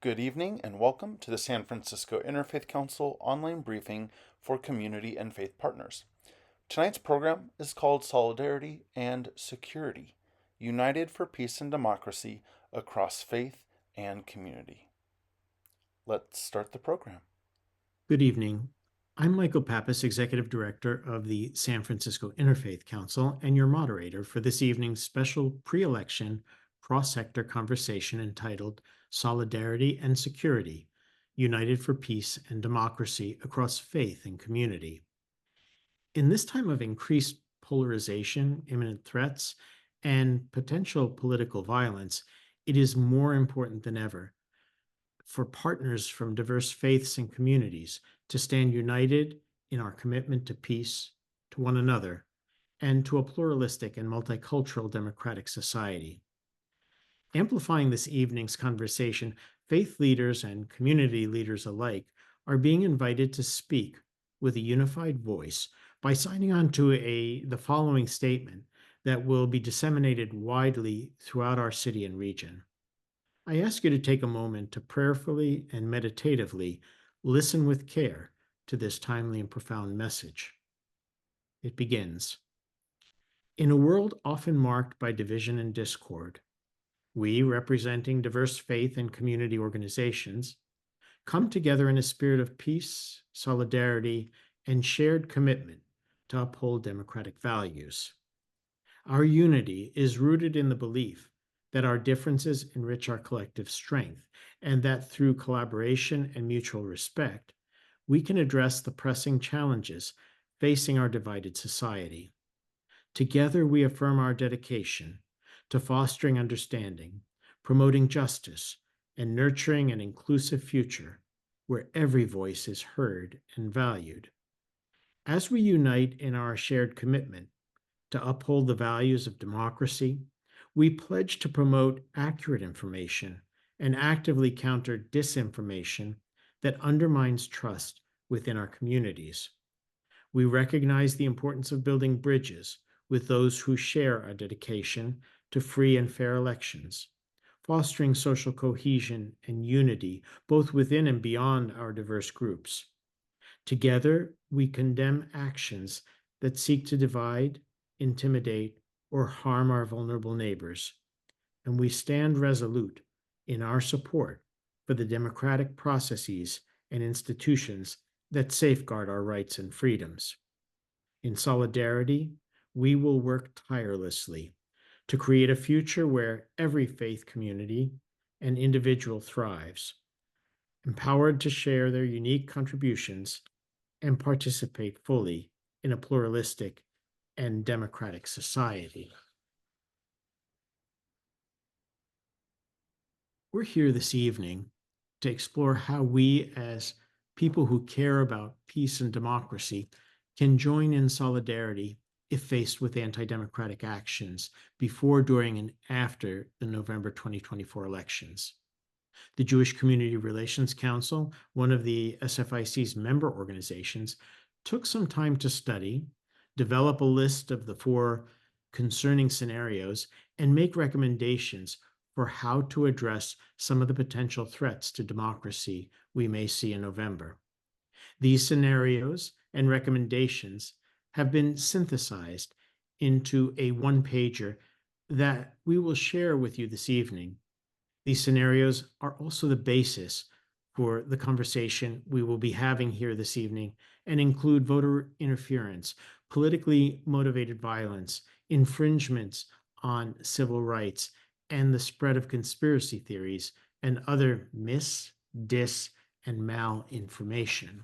Good evening and welcome to the San Francisco Interfaith Council online briefing for community and faith partners. Tonight's program is called Solidarity and Security, United for Peace and Democracy Across Faith and Community. Let's start the program. Good evening. I'm Michael Pappas, Executive Director of the San Francisco Interfaith Council, and your moderator for this evening's special pre-election cross-sector conversation entitled Solidarity and Security, United for Peace and Democracy Across Faith and Community. In this time of increased polarization, imminent threats, and potential political violence, it is more important than ever for partners from diverse faiths and communities to stand united in our commitment to peace, to one another, and to a pluralistic and multicultural democratic society. Amplifying this evening's conversation, faith leaders and community leaders alike are being invited to speak with a unified voice by signing on to the following statement that will be disseminated widely throughout our city and region. I ask you to take a moment to prayerfully and meditatively listen with care to this timely and profound message. It begins. In a world often marked by division and discord, we, representing diverse faith and community organizations, come together in a spirit of peace, solidarity, and shared commitment to uphold democratic values. Our unity is rooted in the belief that our differences enrich our collective strength, and that through collaboration and mutual respect, we can address the pressing challenges facing our divided society. Together, we affirm our dedication to fostering understanding, promoting justice, and nurturing an inclusive future where every voice is heard and valued. As we unite in our shared commitment to uphold the values of democracy, we pledge to promote accurate information and actively counter disinformation that undermines trust within our communities. We recognize the importance of building bridges with those who share our dedication to free and fair elections, fostering social cohesion and unity both within and beyond our diverse groups. Together, we condemn actions that seek to divide, intimidate, or harm our vulnerable neighbors, and we stand resolute in our support for the democratic processes and institutions that safeguard our rights and freedoms. In solidarity, we will work tirelessly to create a future where every faith community and individual thrives, empowered to share their unique contributions and participate fully in a pluralistic and democratic society. We're here this evening to explore how we, as people who care about peace and democracy, can join in solidarity if faced with anti-democratic actions before, during, and after the November 2024 elections. The Jewish Community Relations Council, one of the SFIC's member organizations, took some time to study, develop a list of the 4 concerning scenarios, and make recommendations for how to address some of the potential threats to democracy we may see in November. These scenarios and recommendations have been synthesized into a one-pager that we will share with you this evening. These scenarios are also the basis for the conversation we will be having here this evening and include voter interference, politically motivated violence, infringements on civil rights, and the spread of conspiracy theories and other mis, dis, and malinformation.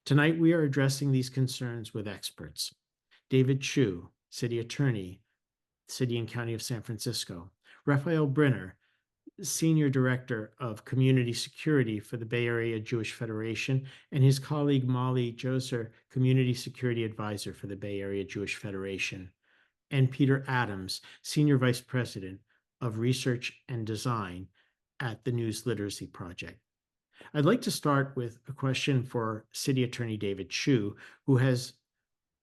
Tonight, we are addressing these concerns with experts. David Chiu, City Attorney, City and County of San Francisco. Rafael Brinner, Senior Director of Community Security for the Bay Area Jewish Federation, and his colleague Molly Joser, Community Security Advisor for the Bay Area Jewish Federation, and Peter Adams, Senior Vice President of Research and Design at the News Literacy Project. I'd like to start with a question for City Attorney David Chiu, who has,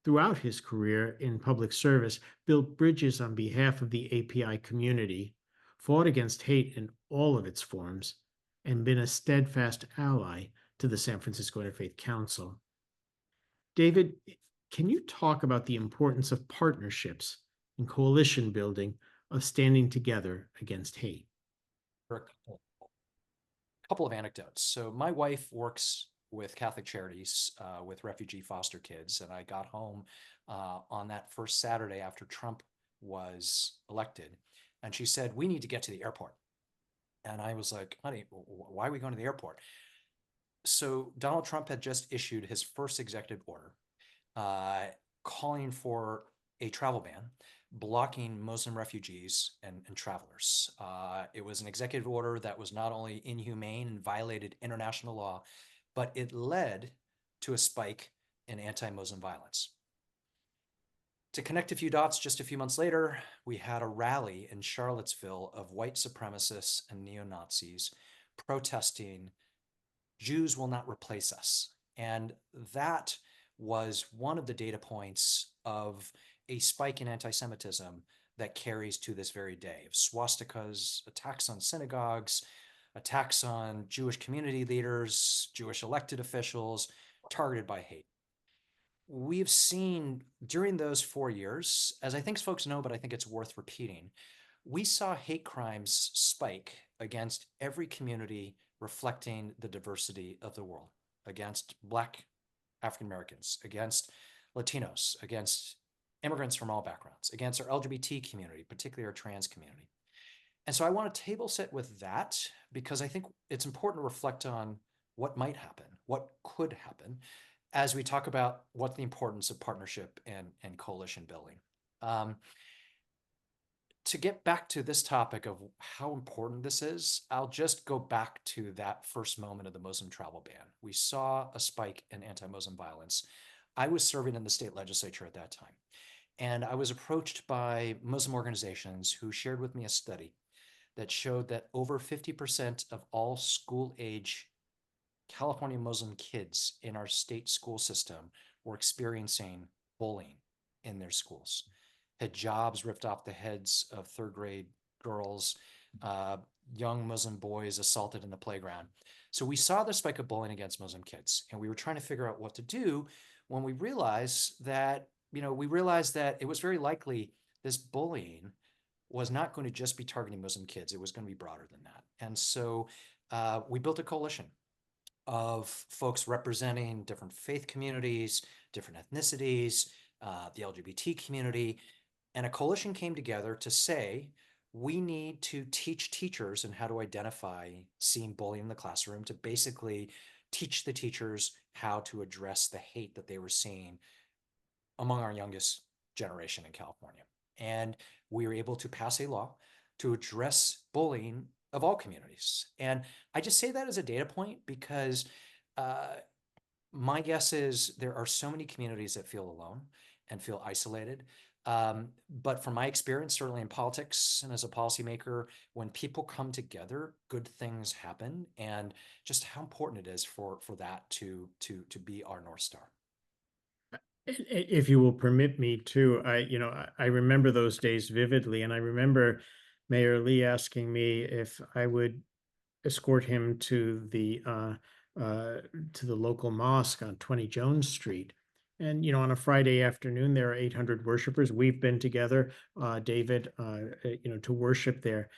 throughout his career in public service, built bridges on behalf of the API community, fought against hate in all of its forms, and been a steadfast ally to the San Francisco Interfaith Council. David, can you talk about the importance of partnerships and coalition building, of standing together against hate? A couple of anecdotes. So my wife works with Catholic Charities with refugee foster kids, and I got home on that first Saturday after Trump was elected, and she said, "We need to get to the airport." And I was like, "Honey, why are we going to the airport?" So Donald Trump had just issued his first executive order uh, calling for a travel ban, blocking Muslim refugees and travelers. It was an executive order that was not only inhumane and violated international law, but it led to a spike in anti-Muslim violence. To connect a few dots, just a few months later, we had a rally in Charlottesville of white supremacists and neo-Nazis protesting, "Jews will not replace us." And that was one of the data points of a spike in anti-Semitism that carries to this very day, of swastikas, attacks on synagogues, attacks on Jewish community leaders, Jewish elected officials, targeted by hate. We've seen during those 4 years, as I think folks know, but I think it's worth repeating, we saw hate crimes spike against every community reflecting the diversity of the world, against Black African Americans, against Latinos, against immigrants from all backgrounds, against our LGBT community, particularly our trans community. And so I want to table sit with that because I think it's important to reflect on what might happen, what could happen, as we talk about what the importance of partnership and coalition building. To get back to this topic of how important this is, I'll just go back to that first moment of the Muslim travel ban. We saw a spike in anti-Muslim violence. I was serving in the state legislature at that time, and I was approached by Muslim organizations who shared with me a study that showed that over 50% of all school-age California Muslim kids in our state school system were experiencing bullying in their schools. Hijabs ripped off the heads of third grade girls, young Muslim boys assaulted in the playground. So we saw the spike of bullying against Muslim kids, and we were trying to figure out what to do when we realized that, it was very likely this bullying was not going to just be targeting Muslim kids. It was going to be broader than that. And so we built a coalition of folks representing different faith communities, different ethnicities, the LGBT community. And a coalition came together to say, we need to teach teachers and how to identify seeing bullying in the classroom, to basically teach the teachers how to address the hate that they were seeing among our youngest generation in California. And we were able to pass a law to address bullying of all communities. And I just say that as a data point because my guess is there are so many communities that feel alone and feel isolated. But from my experience, certainly in politics and as a policymaker, when people come together, good things happen, and just how important it is for that to be our North Star. If you will permit me to, I remember those days vividly, and I remember Mayor Lee asking me if I would escort him to the local mosque on 20 Jones Street. And on a Friday afternoon, there are 800 worshipers. We've been together, David, to worship there,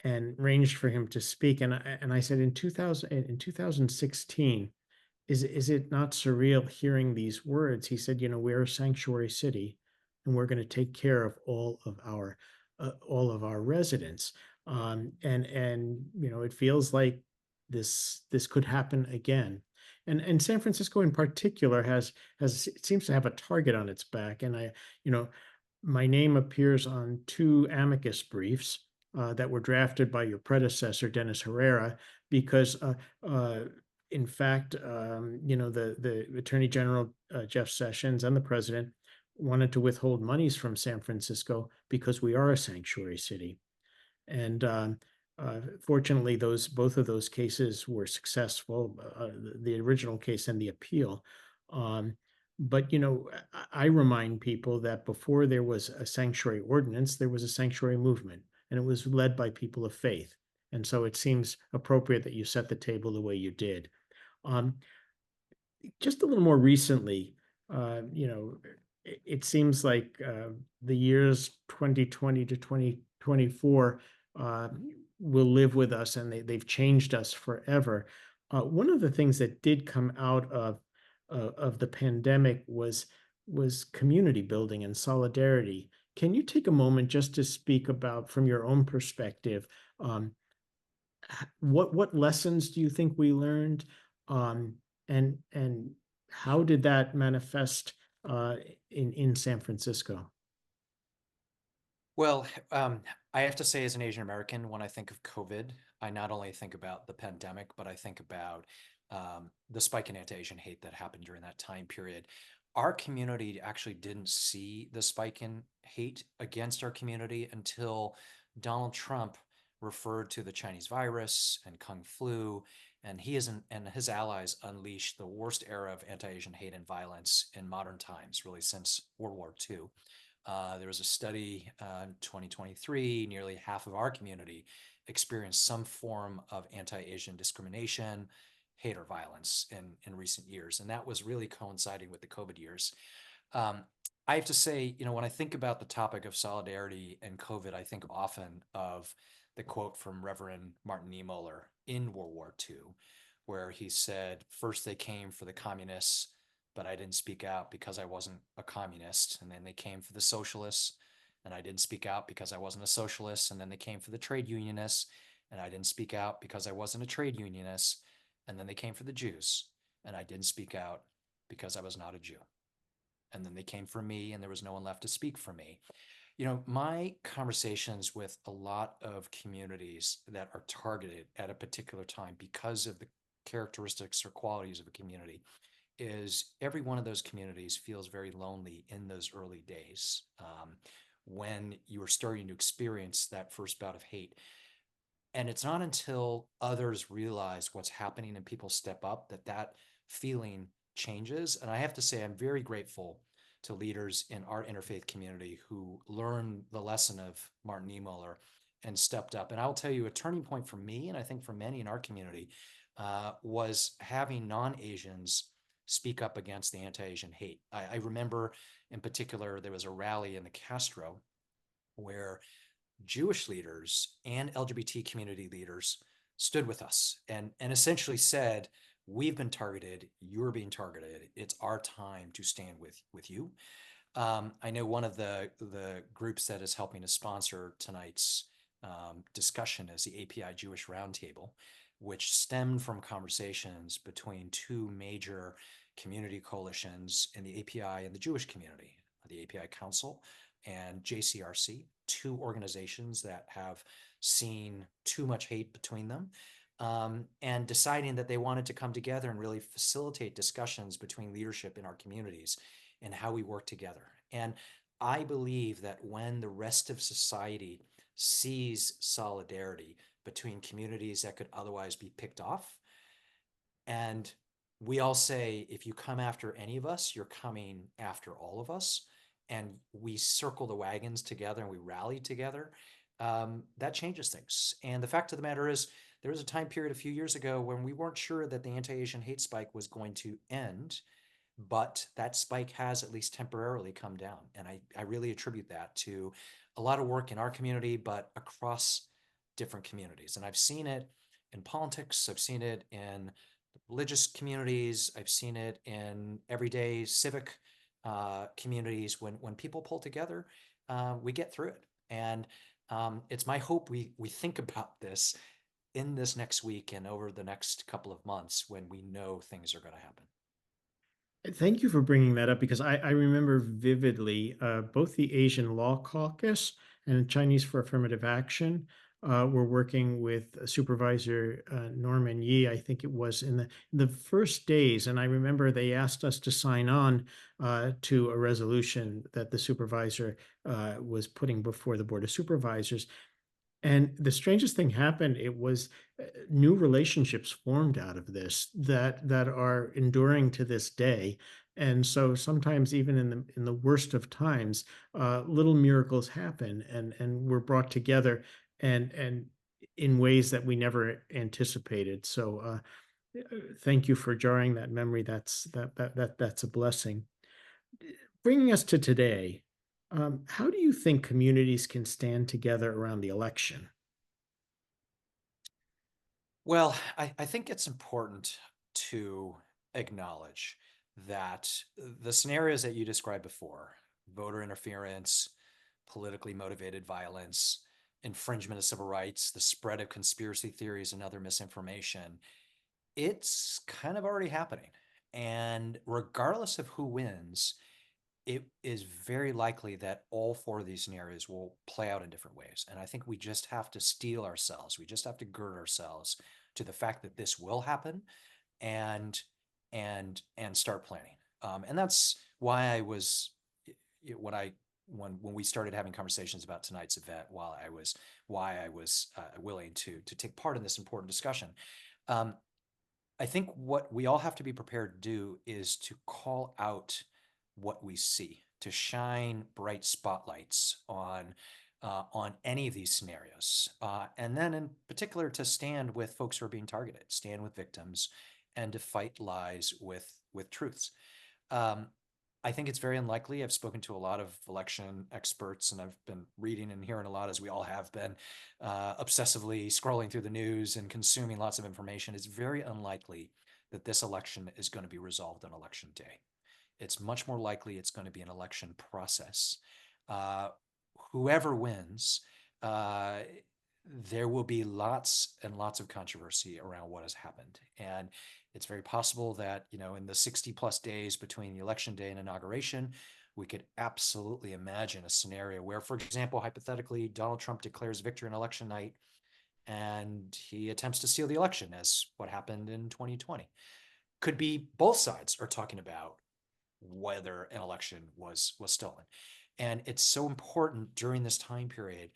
and arranged for him to speak. And I said, in 2016, is it not surreal hearing these words? He said, we're a sanctuary city, and we're going to take care of all of our residents. And it feels like this could happen again. And San Francisco in particular it seems to have a target on its back. And my name appears on two amicus briefs that were drafted by your predecessor, Dennis Herrera, because in fact, the Attorney General, Jeff Sessions, and the President wanted to withhold monies from San Francisco because we are a sanctuary city. And fortunately, both of those cases were successful, the original case and the appeal. But I remind people that before there was a sanctuary ordinance, there was a sanctuary movement, and it was led by people of faith. And so it seems appropriate that you set the table the way you did. Um, just a little more recently, it seems like the years 2020 to 2024 uh, will live with us, and they've changed us forever. One of the things that did come out of the pandemic was community building and solidarity. Can you take a moment just to speak about, from your own perspective, um, what lessons do you think we learned, um, and how did that manifest in San Francisco? Well, I have to say, as an Asian American, when I think of COVID, I not only think about the pandemic, but I think about the spike in anti-Asian hate that happened during that time period. Our community actually didn't see the spike in hate against our community until Donald Trump referred to the Chinese virus and Kung flu, and and his allies unleashed the worst era of anti-Asian hate and violence in modern times, really since World War II. There was a study in 2023, nearly half of our community experienced some form of anti-Asian discrimination, hate, or violence in recent years. And that was really coinciding with the COVID years. Um, I have to say, when I think about the topic of solidarity and COVID, I think often of the quote from Reverend Martin Niemöller in World War II, where he said, "First they came for the communists, but I didn't speak out because I wasn't a communist. And then they came for the socialists, and I didn't speak out because I wasn't a socialist. And then they came for the trade unionists, and I didn't speak out because I wasn't a trade unionist. And then they came for the Jews, and I didn't speak out because I was not a Jew. And then they came for me, and there was no one left to speak for me." My conversations with a lot of communities that are targeted at a particular time because of the characteristics or qualities of a community is every one of those communities feels very lonely in those early days, when you are starting to experience that first bout of hate. And it's not until others realize what's happening and people step up that that feeling changes. And I have to say, I'm very grateful to leaders in our interfaith community who learned the lesson of Martin Niemöller and stepped up. And I'll tell you, a turning point for me, and I think for many in our community, was having non-Asians speak up against the anti-Asian hate. I remember in particular, there was a rally in the Castro where Jewish leaders and LGBT community leaders stood with us and essentially said, "We've been targeted. You're being targeted. It's our time to stand with you." I know one of the groups that is helping to sponsor tonight's discussion is the API Jewish Roundtable, which stemmed from conversations between two major community coalitions in the API and the Jewish community, the API Council and JCRC, two organizations that have seen too much hate between them, and deciding that they wanted to come together and really facilitate discussions between leadership in our communities and how we work together. And I believe that when the rest of society sees solidarity between communities that could otherwise be picked off, and we all say, if you come after any of us, you're coming after all of us, and we circle the wagons together and we rally together, that changes things. And the fact of the matter is, there was a time period a few years ago when we weren't sure that the anti-Asian hate spike was going to end, but that spike has at least temporarily come down. And I really attribute that to a lot of work in our community, but across different communities. And I've seen it in politics, I've seen it in religious communities, I've seen it in everyday civic communities. When people pull together, we get through it. And it's my hope we think about this in this next week and over the next couple of months when we know things are going to happen. Thank you for bringing that up, because I remember vividly both the Asian Law Caucus and Chinese for Affirmative Action were working with Supervisor Norman Yi, I think it was, in the first days. And I remember they asked us to sign on to a resolution that the supervisor was putting before the Board of Supervisors. And the strangest thing happened. It was new relationships formed out of this that are enduring to this day. And so sometimes, even in the worst of times, little miracles happen, and we're brought together. And in ways that we never anticipated. So thank you for jarring that memory. That's a blessing. Bringing us to today, how do you think communities can stand together around the election? Well, I think it's important to acknowledge that the scenarios that you described before, voter interference, politically motivated violence, infringement of civil rights, the spread of conspiracy theories and other misinformation, it's kind of already happening. And regardless of who wins, it is very likely that all four of these scenarios will play out in different ways. And I think we just have to steel ourselves. We just have to gird ourselves to the fact that this will happen and and start planning. And that's why I was when I when we started having conversations about tonight's event, why I was willing to take part in this important discussion. Um, I think what we all have to be prepared to do is to call out what we see, to shine bright spotlights on any of these scenarios, and then in particular to stand with folks who are being targeted, stand with victims, and to fight lies with truths. Um, I think it's very unlikely. I've spoken to a lot of election experts, and I've been reading and hearing a lot, as we all have been, obsessively scrolling through the news and consuming lots of information. It's very unlikely that this election is going to be resolved on election day. It's much more likely it's going to be an election process. Uh, Whoever wins, uh, there will be lots and lots of controversy around what has happened. And it's very possible that, in the 60 plus days between the election day and inauguration, we could absolutely imagine a scenario where, for example, hypothetically, Donald Trump declares victory on election night and he attempts to steal the election, as what happened in 2020. Could be both sides are talking about whether an election was stolen. And it's so important during this time period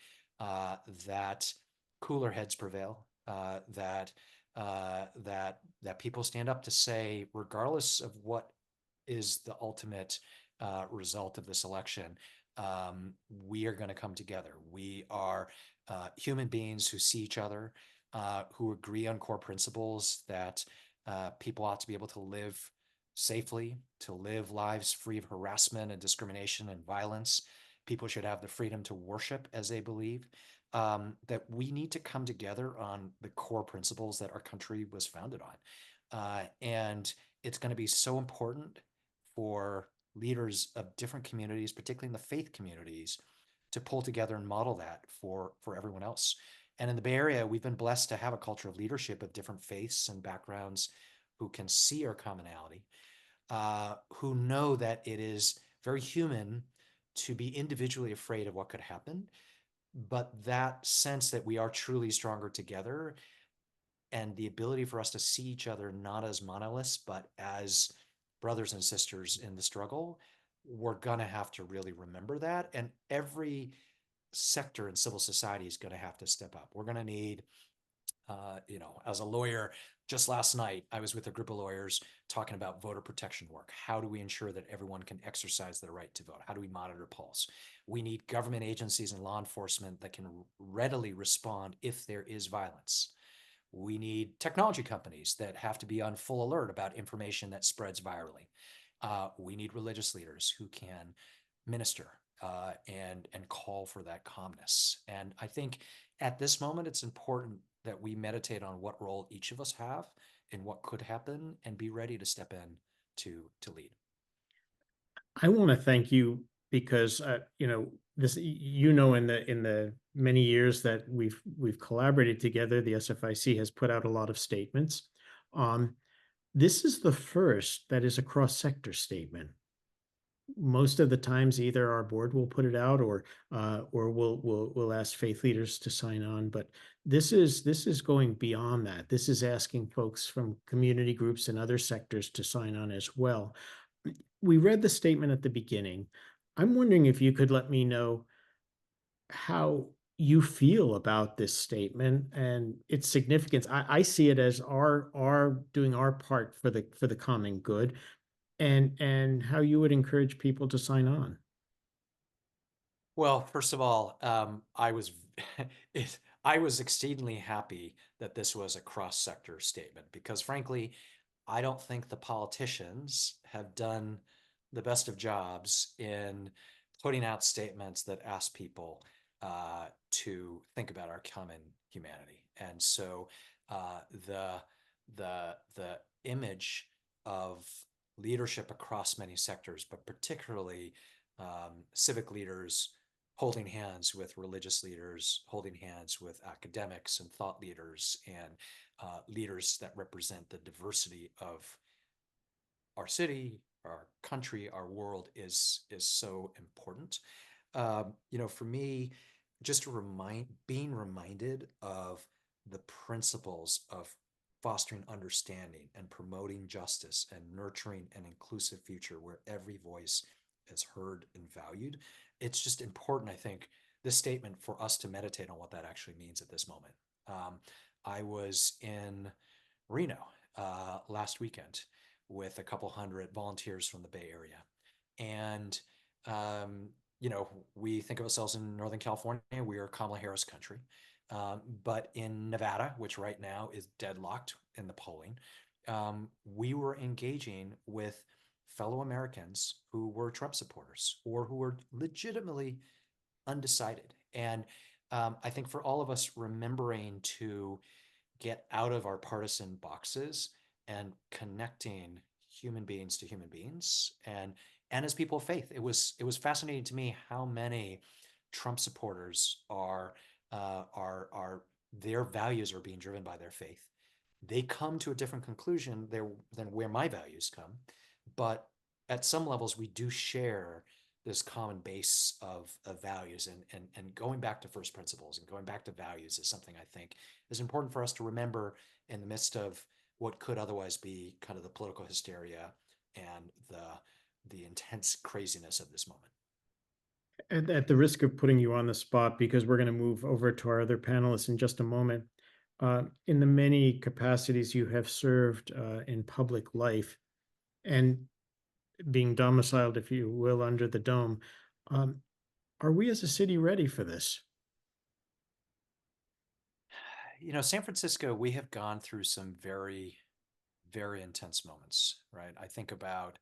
that cooler heads prevail, that people stand up to say, regardless of what is the ultimate result of this election, we are going to come together. We are human beings who see each other, who agree on core principles that people ought to be able to live safely, to live lives free of harassment and discrimination and violence. People should have the freedom to worship as they believe. That we need to come together on the core principles that our country was founded on. And it's going to be so important for leaders of different communities, particularly in the faith communities, to pull together and model that for everyone else. And in the Bay Area, we've been blessed to have a culture of leadership of different faiths and backgrounds who can see our commonality, who know that it is very human to be individually afraid of what could happen, but that sense that we are truly stronger together and the ability for us to see each other not as monoliths, but as brothers and sisters in the struggle, we're going to have to really remember that. And every sector in civil society is going to have to step up. We're going to need, as a lawyer, just last night, I was with a group of lawyers talking about voter protection work. How do we ensure that everyone can exercise their right to vote? How do we monitor polls? We need government agencies and law enforcement that can readily respond if there is violence. We need technology companies that have to be on full alert about information that spreads virally. We need religious leaders who can minister and call for that calmness. And I think at this moment, it's important that we meditate on what role each of us have and what could happen, and be ready to step in to lead. I want to thank you because this in the many years that we've collaborated together, the SFIC has put out a lot of statements. This is the first that is a cross-sector statement. Most of the times, either our board will put it out, or we'll ask faith leaders to sign on. But this is going beyond that. This is asking folks from community groups and other sectors to sign on as well. We read the statement at the beginning. I'm wondering if you could let me know how you feel about this statement and its significance. I see it as our doing our part for the common good, and how you would encourage people to sign on. Well, first of all, I was I was exceedingly happy that this was a cross-sector statement because, frankly, I don't think the politicians have done the best of jobs in putting out statements that ask people to think about our common humanity. And so the the image of leadership across many sectors, but particularly civic leaders holding hands with religious leaders, holding hands with academics and thought leaders, and leaders that represent the diversity of our city, our country, our world is so important. For me, just being reminded of the principles of fostering understanding and promoting justice and nurturing an inclusive future where every voice is heard and valued. It's just important, I think, this statement for us to meditate on what that actually means at this moment. I was in Reno last weekend with a couple hundred volunteers from the Bay Area. And, we think of ourselves in Northern California, we are Kamala Harris country. But in Nevada, which right now is deadlocked in the polling, we were engaging with fellow Americans who were Trump supporters or who were legitimately undecided. And I think for all of us, remembering to get out of our partisan boxes and connecting human beings to human beings and as people of faith. It was fascinating to me how many Trump supporters are their values are being driven by their faith. They come to a different conclusion there than where my values come, but at some levels we do share this common base of values, and going back to first principles and going back to values is something I think is important for us to remember in the midst of what could otherwise be kind of the political hysteria and the intense craziness of this moment. At the risk of putting you on the spot, because we're going to move over to our other panelists in just a moment, in the many capacities you have served in public life and being domiciled, if you will, under the dome, um, are we as a city ready for this? San Francisco, we have gone through some very, very intense moments, right? I think about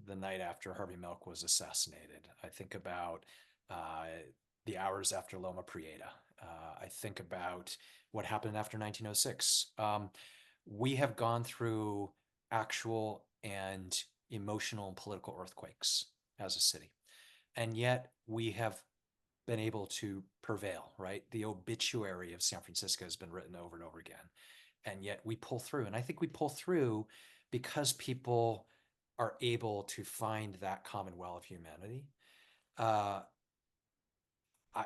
the night after Harvey Milk was assassinated. I think about uh, the hours after Loma Prieta. I think about what happened after 1906. We have gone through actual and emotional and political earthquakes as a city. And yet we have been able to prevail, right? The obituary of San Francisco has been written over and over again. And yet we pull through. And I think we pull through because people are able to find that common well of humanity. Uh,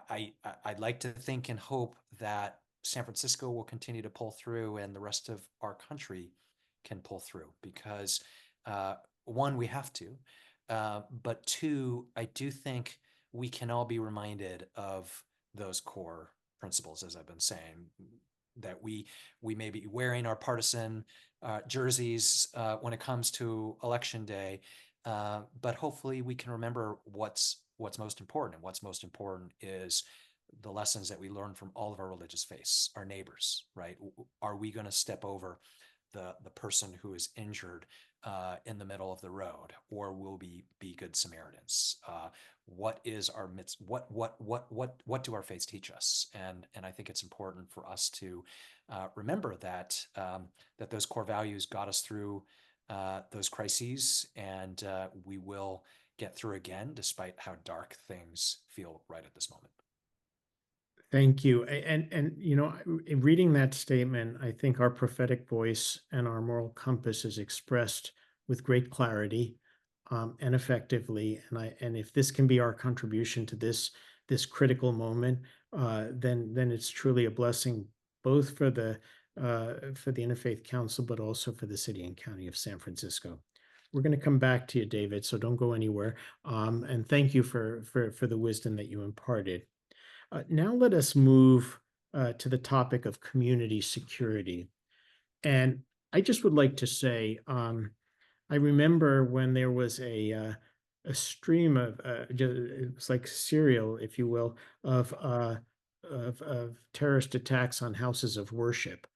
I'd like to think and hope that San Francisco will continue to pull through and the rest of our country can pull through because one, we have to, but two, I do think we can all be reminded of those core principles, as I've been saying, that we may be wearing our partisan jerseys when it comes to election day, but hopefully we can remember what's most important. And what's most important is the lessons that we learn from all of our religious faiths, our neighbors, right? Are we going to step over the person who is injured in the middle of the road, or will we be good Samaritans? What is our what do our faiths teach us? And I think it's important for us to remember that that those core values got us through those crises, and we will get through again, despite how dark things feel right at this moment. Thank you. In reading that statement, I think our prophetic voice and our moral compass is expressed with great clarity and effectively. And if this can be our contribution to this critical moment, then it's truly a blessing, both for the Interfaith Council, but also for the city and county of San Francisco. We're going to come back to you, David, so don't go anywhere. And thank you for the wisdom that you imparted. Now let us move to the topic of community security. And I just would like to say, I remember when there was a stream of, it was like cereal, if you will, of of terrorist attacks on houses of worship.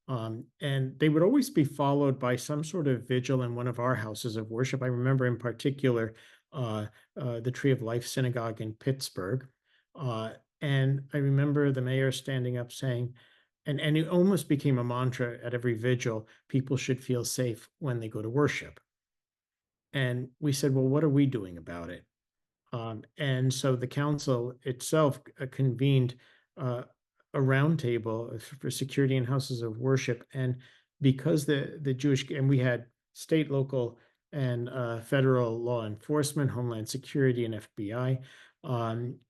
And they would always be followed by some sort of vigil in one of our houses of worship. I remember in particular the Tree of Life Synagogue in Pittsburgh. And I remember the mayor standing up saying, and it almost became a mantra at every vigil, people should feel safe when they go to worship. And we said, well, what are we doing about it? And so the council itself convened uh, a roundtable for security in houses of worship. And because the Jewish, and we had state, local, and federal law enforcement, Homeland Security, and FBI.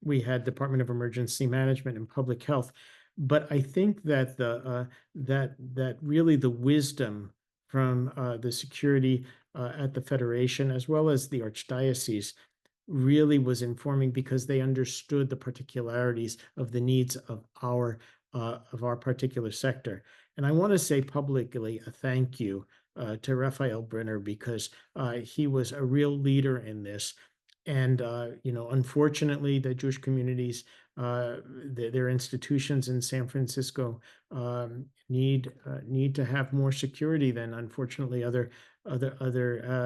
We had Department of Emergency Management and Public Health. But I think that that really the wisdom from the security at the Federation, as well as the Archdiocese, really was informing, because they understood the particularities of the needs of our particular sector. And I want to say publicly a thank you to Rafael Brinner, because he was a real leader in this. And unfortunately, the Jewish communities, their institutions in San Francisco, need to have more security than, unfortunately, other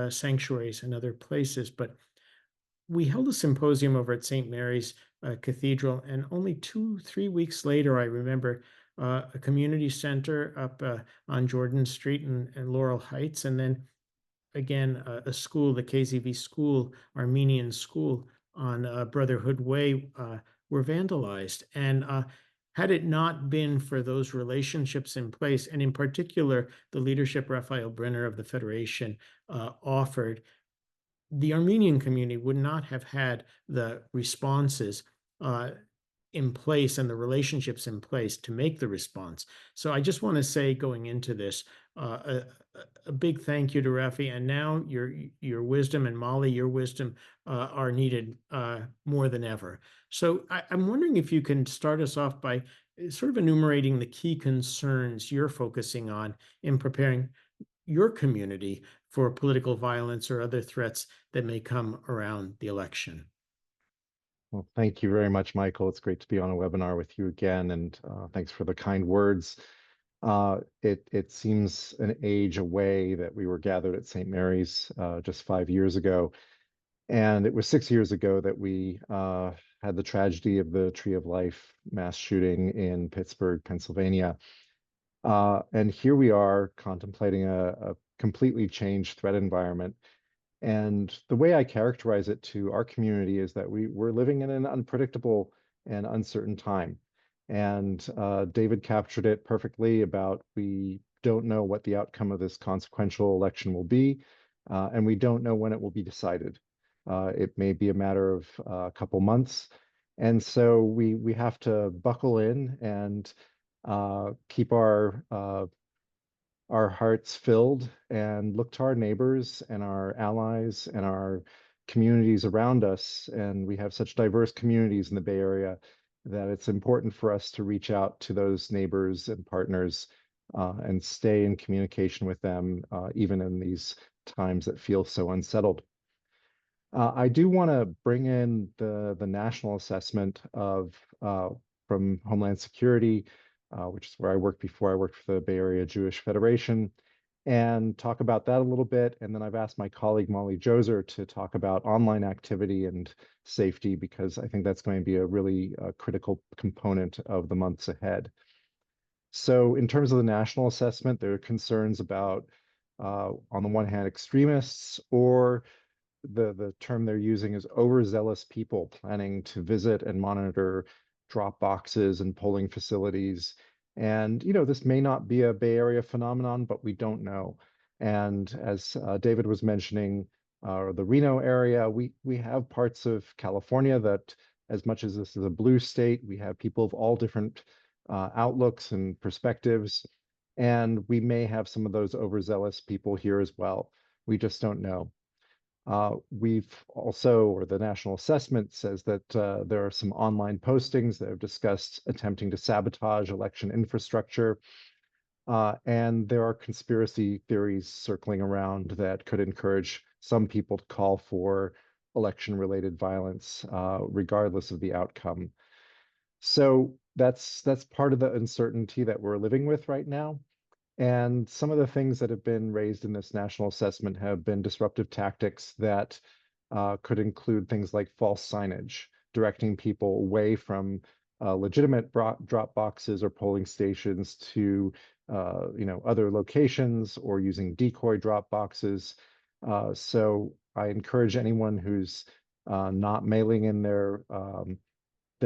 sanctuaries and other places. But we held a symposium over at St. Mary's Cathedral, and only 3 weeks later, I remember a community center up on Jordan Street and Laurel Heights, and then again a school, the KZV school, Armenian school on Brotherhood Way, were vandalized. And had it not been for those relationships in place, and in particular the leadership Rafael Brenner of the Federation offered, the Armenian community would not have had the responses in place and the relationships in place to make the response. So I just want to say, going into this, a big thank you to Rafi. And now your wisdom, and Molly, your wisdom are needed more than ever. So I'm wondering if you can start us off by sort of enumerating the key concerns you're focusing on in preparing your community for political violence or other threats that may come around the election. Well, thank you very much, Michael. It's great to be on a webinar with you again, and thanks for the kind words. It seems an age away that we were gathered at St. Mary's just 5 years ago, and it was 6 years ago that we had the tragedy of the Tree of Life mass shooting in Pittsburgh, Pennsylvania. And here we are contemplating a completely changed threat environment. And the way I characterize it to our community is that we're living in an unpredictable and uncertain time. And David captured it perfectly about, we don't know what the outcome of this consequential election will be, and we don't know when it will be decided. It may be a matter of a couple months. And so we have to buckle in and keep our hearts filled and look to our neighbors and our allies and our communities around us. And we have such diverse communities in the Bay Area that it's important for us to reach out to those neighbors and partners and stay in communication with them, even in these times that feel so unsettled. I do want to bring in the national assessment of from Homeland Security, which is where I worked before. I worked for the Bay Area Jewish Federation, and talk about that a little bit. And then I've asked my colleague Molly Joser to talk about online activity and safety, because I think that's going to be a really critical component of the months ahead. So in terms of the national assessment, there are concerns about, on the one hand, extremists, or the term they're using is overzealous people planning to visit and monitor drop boxes and polling facilities. And, this may not be a Bay Area phenomenon, but we don't know. And as David was mentioning, the Reno area, we have parts of California that, as much as this is a blue state, we have people of all different outlooks and perspectives. And we may have some of those overzealous people here as well. We just don't know. We've also, or the national assessment says that there are some online postings that have discussed attempting to sabotage election infrastructure. And there are conspiracy theories circling around that could encourage some people to call for election-related violence, regardless of the outcome. So that's part of the uncertainty that we're living with right now. And some of the things that have been raised in this national assessment have been disruptive tactics that could include things like false signage, directing people away from legitimate drop boxes or polling stations to other locations, or using decoy drop boxes. So I encourage anyone who's not mailing in their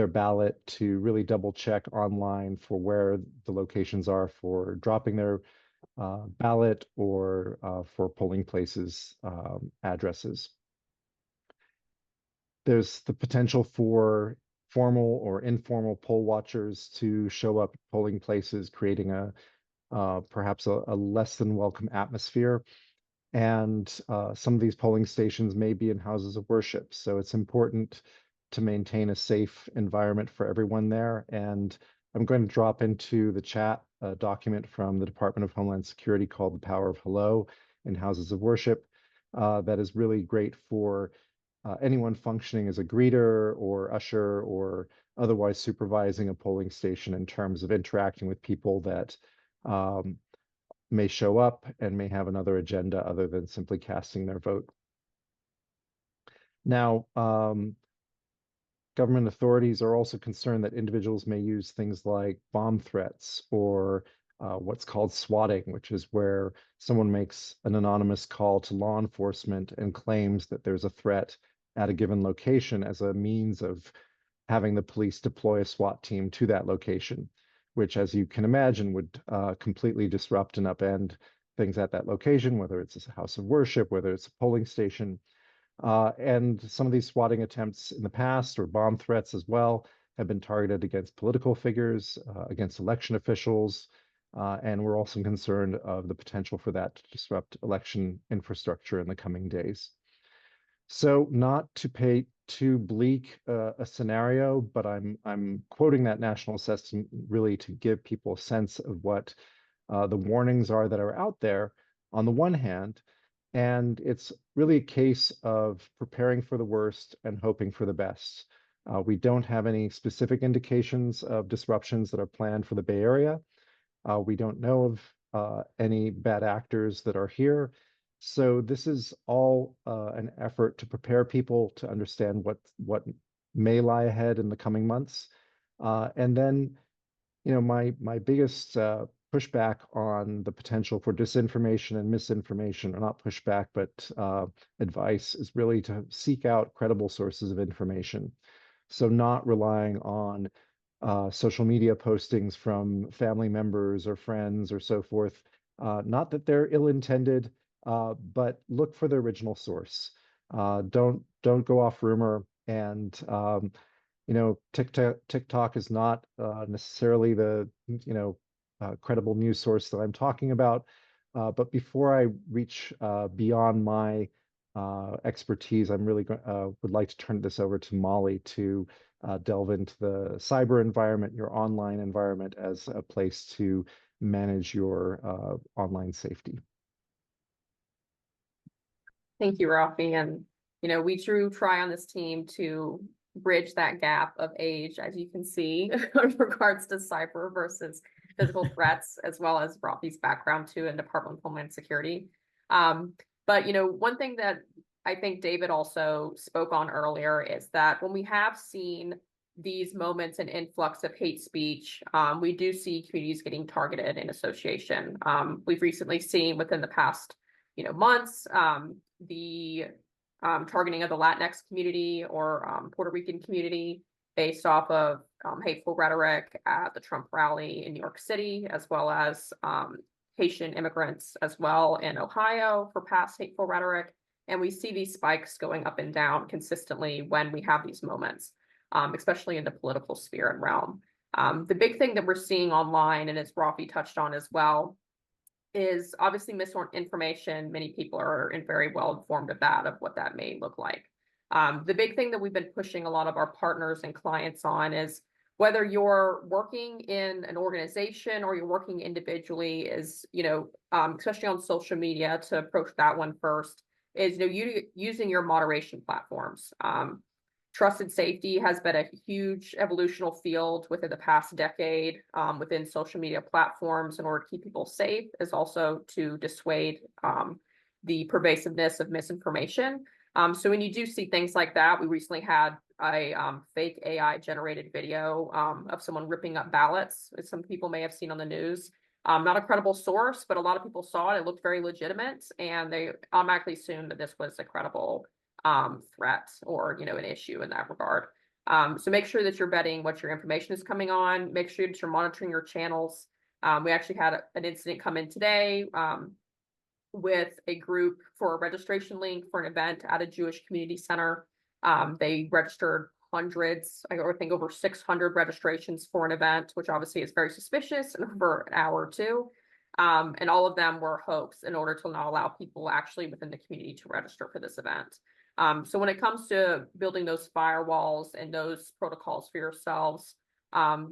ballot to really double check online for where the locations are for dropping their ballot, or for polling places addresses. There's the potential for formal or informal poll watchers to show up at polling places, creating perhaps a less than welcome atmosphere. And some of these polling stations may be in houses of worship, so it's important to maintain a safe environment for everyone there. And I'm going to drop into the chat a document from the Department of Homeland Security called The Power of Hello in Houses of Worship that is really great for anyone functioning as a greeter or usher or otherwise supervising a polling station, in terms of interacting with people that may show up and may have another agenda other than simply casting their vote. Now, government authorities are also concerned that individuals may use things like bomb threats, or what's called swatting, which is where someone makes an anonymous call to law enforcement and claims that there's a threat at a given location, as a means of having the police deploy a SWAT team to that location, which, as you can imagine, would completely disrupt and upend things at that location, whether it's a house of worship, whether it's a polling station. And some of these swatting attempts in the past, or bomb threats as well, have been targeted against political figures, against election officials, and we're also concerned of the potential for that to disrupt election infrastructure in the coming days. So, not to paint too bleak a scenario, but I'm quoting that national assessment really to give people a sense of what the warnings are that are out there on the one hand. And it's really a case of preparing for the worst and hoping for the best. We don't have any specific indications of disruptions that are planned for the Bay Area. We don't know of any bad actors that are here. So this is all an effort to prepare people to understand what may lie ahead in the coming months. And then, my biggest pushback on the potential for disinformation and misinformation, or not pushback, but advice, is really to seek out credible sources of information. So not relying on social media postings from family members or friends or so forth. Not that they're ill-intended, but look for the original source. Don't go off rumor. And TikTok is not necessarily the credible news source that I'm talking about. But before I reach beyond my expertise, I'm really would like to turn this over to Molly to delve into the cyber environment, your online environment, as a place to manage your online safety. Thank you, Rafi. And, we do try on this team to bridge that gap of age, as you can see, in regards to cyber versus physical threats, as well as Rafi's background too in Department of Homeland Security. But, one thing that I think David also spoke on earlier is that when we have seen these moments and influx of hate speech, we do see communities getting targeted in association. We've recently seen within the past, months, the targeting of the Latinx community or Puerto Rican community based off of hateful rhetoric at the Trump rally in New York City, as well as Haitian immigrants as well in Ohio for past hateful rhetoric. And we see these spikes going up and down consistently when we have these moments, especially in the political sphere and realm. The big thing that we're seeing online, and as Rafi touched on as well, is obviously misinformation. Many people are very well informed of that, of what that may look like. The big thing that we've been pushing a lot of our partners and clients on is, whether you're working in an organization or you're working individually, is, especially on social media, to approach that one first, is, using your moderation platforms. Trusted safety has been a huge evolutional field within the past decade within social media platforms in order to keep people safe, is also to dissuade the pervasiveness of misinformation. So when you do see things like that, we recently had a fake AI generated video of someone ripping up ballots, as some people may have seen on the news. Not a credible source, but a lot of people saw it. It looked very legitimate, and they automatically assumed that this was a credible threat or, you know, an issue in that regard. So make sure that you're vetting what your information is coming on. Make sure that you're monitoring your channels. We actually had an incident come in today with a group for a registration link for an event at a Jewish community center. They registered hundreds, I think over 600 registrations for an event, which obviously is very suspicious, and over an hour or two. And all of them were hoax in order to not allow people actually within the community to register for this event. So when it comes to building those firewalls and those protocols for yourselves,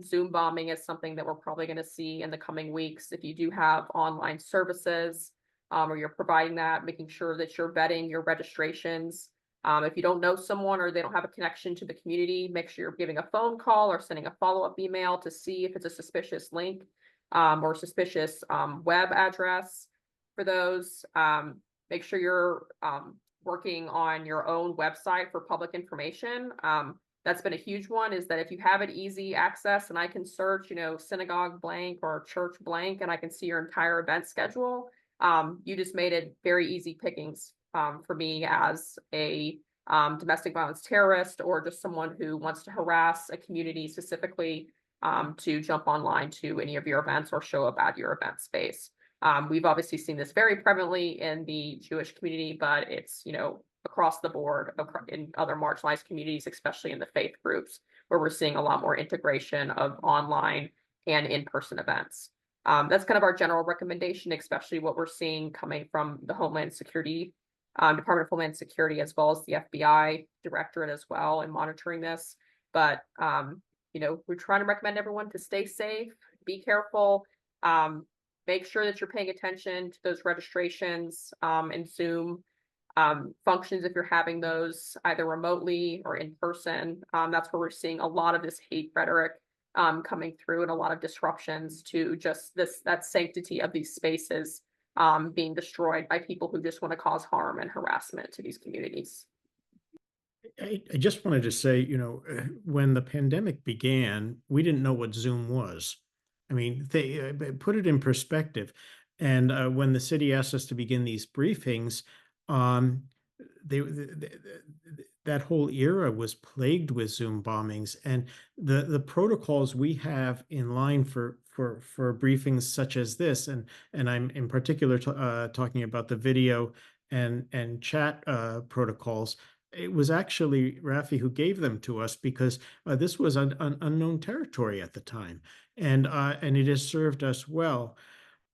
Zoom bombing is something that we're probably going to see in the coming weeks. If you do have online services or you're providing that, making sure that you're vetting your registrations. If you don't know someone or they don't have a connection to the community, make sure you're giving a phone call or sending a follow-up email to see if it's a suspicious link or suspicious web address for those. Make sure you're working on your own website for public information. That's been a huge one, is that if you have it easy access and I can search, you know, synagogue blank or church blank, and I can see your entire event schedule, you just made it very easy pickings for me as a domestic violence terrorist or just someone who wants to harass a community specifically to jump online to any of your events or show about your event space. We've obviously seen this very prevalently in the Jewish community, but it's, you know, across the board in other marginalized communities, especially in the faith groups, where we're seeing a lot more integration of online and in-person events. That's kind of our general recommendation, especially what we're seeing coming from the Homeland Security, Department of Homeland Security, as well as the FBI Directorate as well, in monitoring this. But, you know, we're trying to recommend everyone to stay safe, be careful, make sure that you're paying attention to those registrations and Zoom functions if you're having those either remotely or in person. That's where we're seeing a lot of this hate rhetoric coming through, and a lot of disruptions to just that sanctity of these spaces being destroyed by people who just want to cause harm and harassment to these communities. I just wanted to say, you know, when the pandemic began, we didn't know what Zoom was. I mean, they put it in perspective. And when the city asked us to begin these briefings, that whole era was plagued with Zoom bombings, and the protocols we have in line for briefings such as this, and I'm in particular talking about the video and chat protocols. It was actually Rafi who gave them to us, because this was an unknown territory at the time, and it has served us well.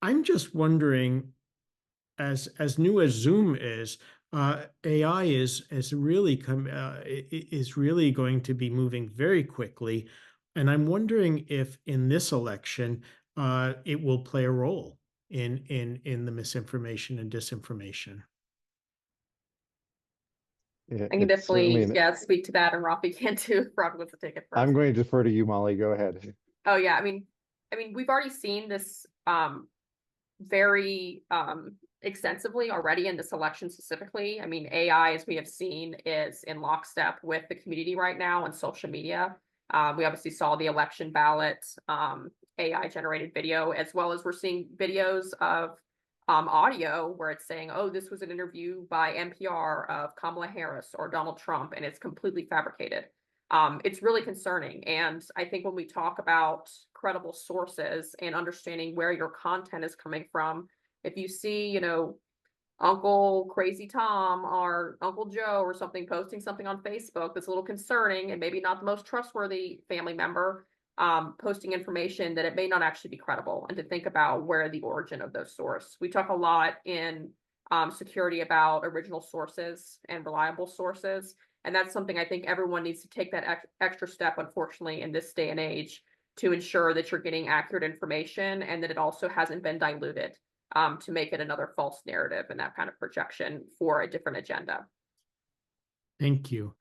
I'm just wondering, as new as Zoom is, AI is really going to be moving very quickly, and I'm wondering if in this election it will play a role in the misinformation and disinformation. I can definitely, speak to that, and Rafi can too. If Rafi wants to take it first. I'm going to defer to you, Molly. Go ahead. Oh yeah, I mean, we've already seen this very extensively already in this election specifically. I mean, AI, as we have seen, is in lockstep with the community right now on social media. We obviously saw the election ballot AI generated video, as well as we're seeing videos of audio where it's saying, oh, this was an interview by NPR of Kamala Harris or Donald Trump, and it's completely fabricated. It's really concerning. And I think when we talk about credible sources and understanding where your content is coming from, if you see, you know, Uncle Crazy Tom or Uncle Joe or something posting something on Facebook that's a little concerning and maybe not the most trustworthy family member posting information, that it may not actually be credible, and to think about where the origin of those source. We talk a lot in security about original sources and reliable sources. And that's something I think everyone needs to take that extra step, unfortunately, in this day and age, to ensure that you're getting accurate information and that it also hasn't been diluted to make it another false narrative and that kind of projection for a different agenda. Thank you.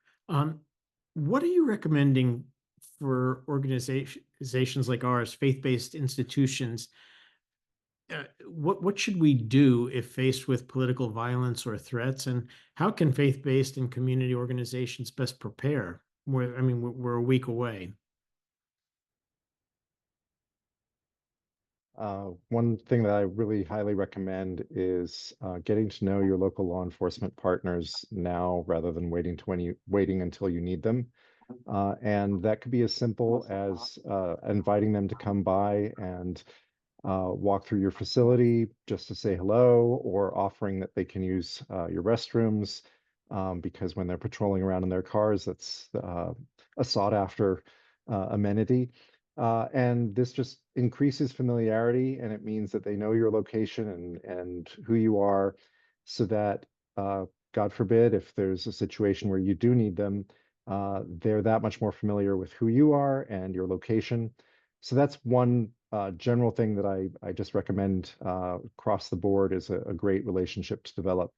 What are you recommending for organizations like ours, faith-based institutions? What should we do if faced with political violence or threats, and how can faith-based and community organizations best prepare? We're a week away. One thing that I really highly recommend is getting to know your local law enforcement partners now rather than waiting until you need them. And that could be as simple as inviting them to come by and walk through your facility just to say hello, or offering that they can use your restrooms, because when they're patrolling around in their cars, that's a sought after amenity. And this just increases familiarity, and it means that they know your location and who you are, so that God forbid, if there's a situation where you do need them, they're that much more familiar with who you are and your location. So that's one general thing that I just recommend across the board, is a great relationship to develop.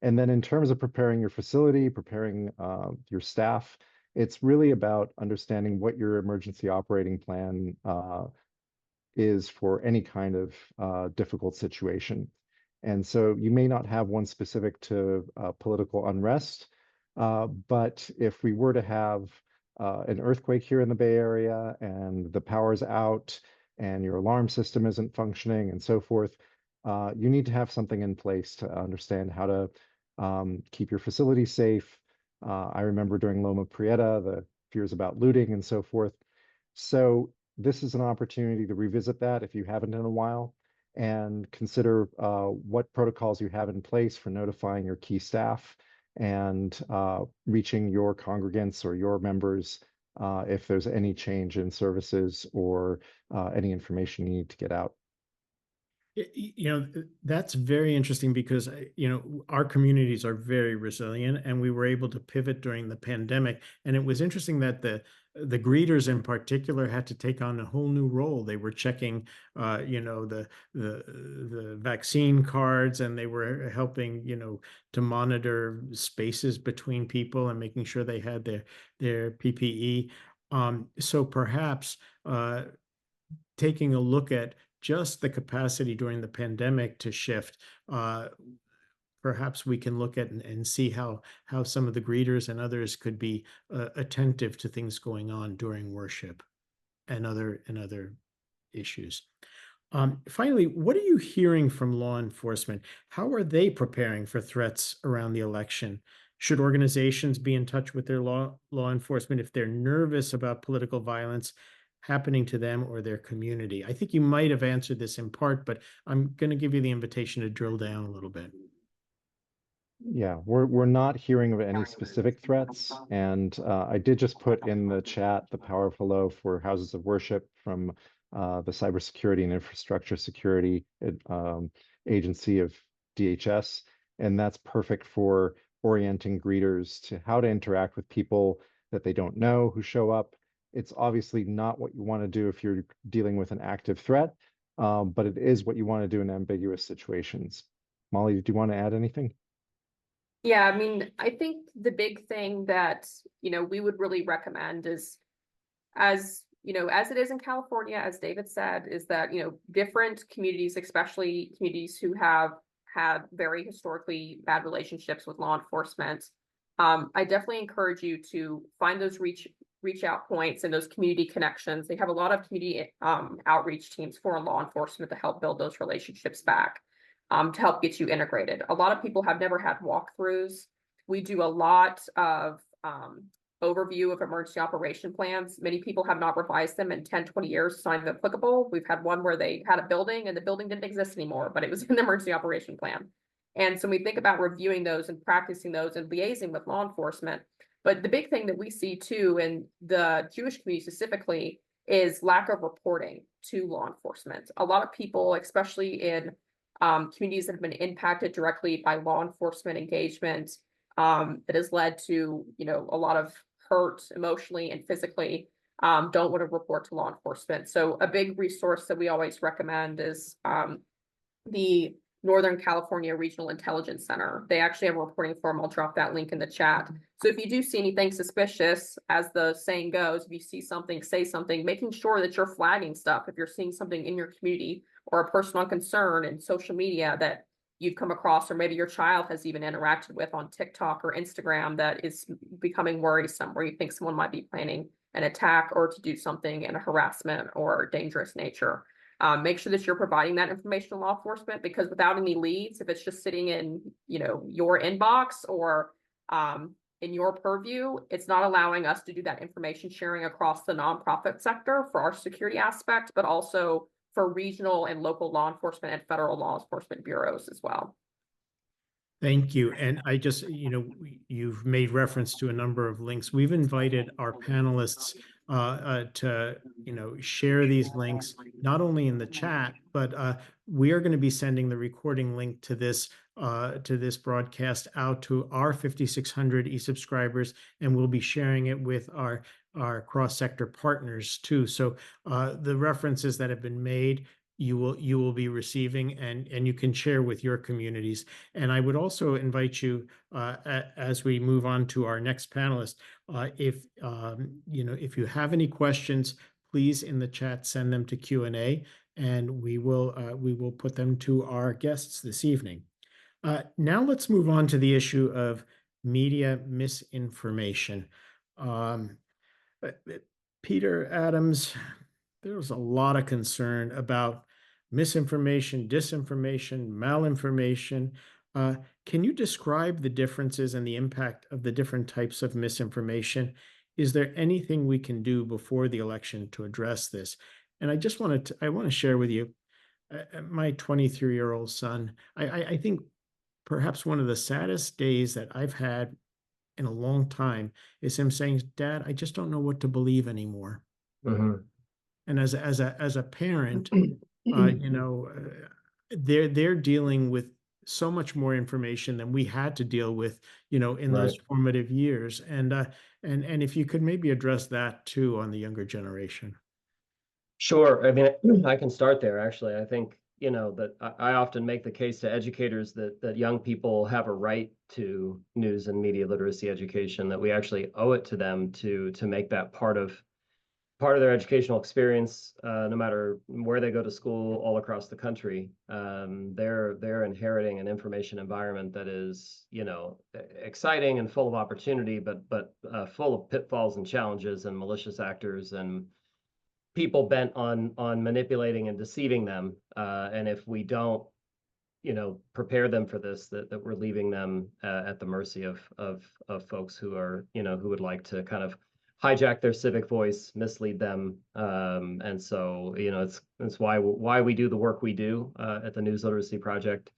And then in terms of preparing your facility, preparing your staff, it's really about understanding what your emergency operating plan is for any kind of difficult situation. And so you may not have one specific to political unrest, but if we were to have an earthquake here in the Bay Area and the power's out and your alarm system isn't functioning and so forth, you need to have something in place to understand how to keep your facility safe. I remember during Loma Prieta, the fears about looting and so forth. So this is an opportunity to revisit that if you haven't in a while, and consider what protocols you have in place for notifying your key staff and reaching your congregants or your members if there's any change in services or any information you need to get out. That's very interesting because, our communities are very resilient, and we were able to pivot during the pandemic. And it was interesting that the greeters in particular had to take on a whole new role. They were checking, the vaccine cards, and they were helping, to monitor spaces between people and making sure they had their PPE. So perhaps taking a look at just the capacity during the pandemic to shift, perhaps we can look at and see how some of the greeters and others could be attentive to things going on during worship and other issues. Finally, what are you hearing from law enforcement? How are they preparing for threats around the election? Should organizations be in touch with their law enforcement if they're nervous about political violence happening to them or their community? I think you might have answered this in part, but I'm going to give you the invitation to drill down a little bit. Yeah, we're not hearing of any specific threats, and I did just put in the chat the Power of Hello for houses of worship from the Cybersecurity and Infrastructure Security Agency of DHS, and that's perfect for orienting greeters to how to interact with people that they don't know who show up. It's obviously not what you want to do if you're dealing with an active threat, but it is what you want to do in ambiguous situations. Molly, do you want to add anything? Yeah, I mean, I think the big thing that, we would really recommend is, as as it is in California, as David said, is that, different communities, especially communities who have had very historically bad relationships with law enforcement, I definitely encourage you to find those reach out points and those community connections. They have a lot of community outreach teams for law enforcement to help build those relationships back. To help get you integrated. A lot of people have never had walkthroughs. We do a lot of overview of emergency operation plans. Many people have not revised them in 10, 20 years to find them applicable. We've had one where they had a building and the building didn't exist anymore, but it was in the emergency operation plan. And so we think about reviewing those and practicing those and liaising with law enforcement. But the big thing that we see too in the Jewish community specifically is lack of reporting to law enforcement. A lot of people, especially in communities that have been impacted directly by law enforcement engagement, that has led to, a lot of hurt emotionally and physically, don't want to report to law enforcement. So a big resource that we always recommend is the Northern California Regional Intelligence Center. They actually have a reporting form. I'll drop that link in the chat. So if you do see anything suspicious, as the saying goes, if you see something, say something, making sure that you're flagging stuff. If you're seeing something in your community or a personal concern in social media that you've come across, or maybe your child has even interacted with on TikTok or Instagram that is becoming worrisome, where you think someone might be planning an attack or to do something in a harassment or dangerous nature. Make sure that you're providing that information to law enforcement, because without any leads, if it's just sitting in, your inbox or in your purview, it's not allowing us to do that information sharing across the nonprofit sector for our security aspect, but also for regional and local law enforcement and federal law enforcement bureaus as well. Thank you. And I just, you've made reference to a number of links. We've invited our panelists to, share these links, not only in the chat, but we are going to be sending the recording link to this broadcast out to our 5,600 e-subscribers, and we'll be sharing it with our cross-sector partners too. So the references that have been made, you will be receiving, and you can share with your communities. And I would also invite you, as we move on to our next panelist, if you have any questions, please in the chat send them to Q&A, and we will put them to our guests this evening. Now let's move on to the issue of media misinformation. Peter Adams, there was a lot of concern about misinformation, disinformation, malinformation. Can you describe the differences and the impact of the different types of misinformation? Is there anything we can do before the election to address this? And I just want to share with you, my 23-year-old son, I think perhaps one of the saddest days that I've had in a long time is him saying, "Dad, I just don't know what to believe anymore." Mm-hmm. And as a parent, they're dealing with so much more information than we had to deal with, in those formative years. And if you could maybe address that too on the younger generation. Sure. I mean, I can start there, actually. I think, that I often make the case to educators that young people have a right to news and media literacy education, that we actually owe it to them to make that part of their educational experience, no matter where they go to school all across the country. They're inheriting an information environment that is, exciting and full of opportunity, but full of pitfalls and challenges and malicious actors and people bent on manipulating and deceiving them. And if we don't, prepare them for this, that we're leaving them at the mercy of folks who are, who would like to kind of hijack their civic voice, mislead them. And so, it's why we do the work we do at the News Literacy Project.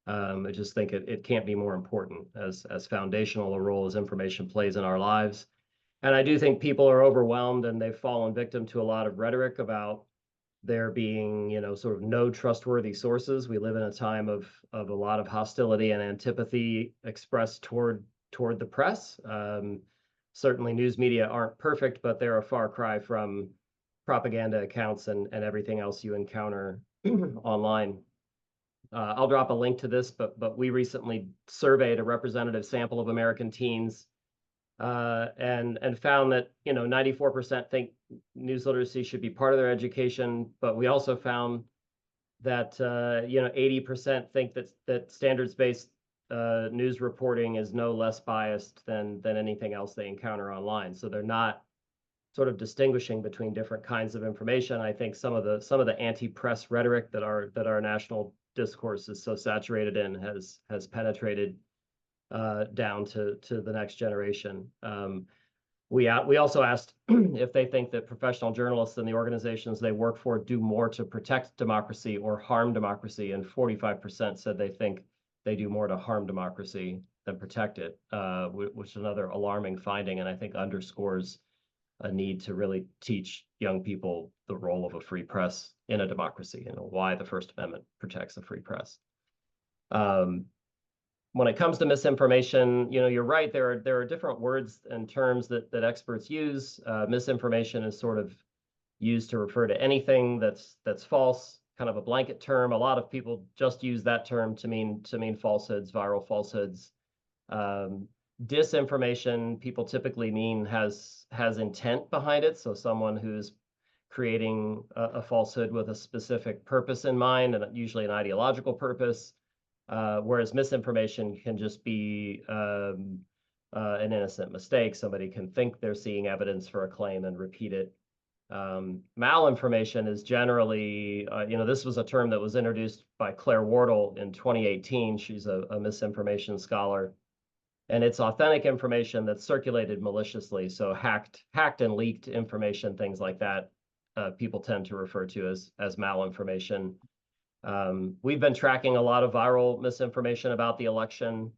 I just think it can't be more important as foundational a role as information plays in our lives. And I do think people are overwhelmed, and they've fallen victim to a lot of rhetoric about there being, sort of no trustworthy sources. We live in a time of a lot of hostility and antipathy expressed toward the press. Certainly news media aren't perfect, but they're a far cry from propaganda accounts and everything else you encounter online. I'll drop a link to this, but we recently surveyed a representative sample of American teens, and found that 94% think news literacy should be part of their education, but we also found that 80% think that standards-based news reporting is no less biased than anything else they encounter online. So they're not sort of distinguishing between different kinds of information. I think some of the anti-press rhetoric that our national discourse is so saturated in has penetrated down to the next generation. We also asked if they think that professional journalists and the organizations they work for do more to protect democracy or harm democracy, and 45% said they think they do more to harm democracy than protect it, which is another alarming finding, and I think underscores a need to really teach young people the role of a free press in a democracy, and why the First Amendment protects a free press. When it comes to misinformation, you're right. There are different words and terms that experts use. Misinformation is sort of used to refer to anything that's false. kind of a blanket term. A lot of people just use that term to mean falsehoods, viral falsehoods. Disinformation, people typically mean has intent behind it. So someone who's creating a falsehood with a specific purpose in mind, and usually an ideological purpose. Whereas misinformation can just be an innocent mistake. Somebody can think they're seeing evidence for a claim and repeat it. Malinformation is generally, this was a term that was introduced by Claire Wardle in 2018. She's a misinformation scholar. And it's authentic information that's circulated maliciously. So hacked and leaked information, things like that, people tend to refer to as malinformation. We've been tracking a lot of viral misinformation about the election.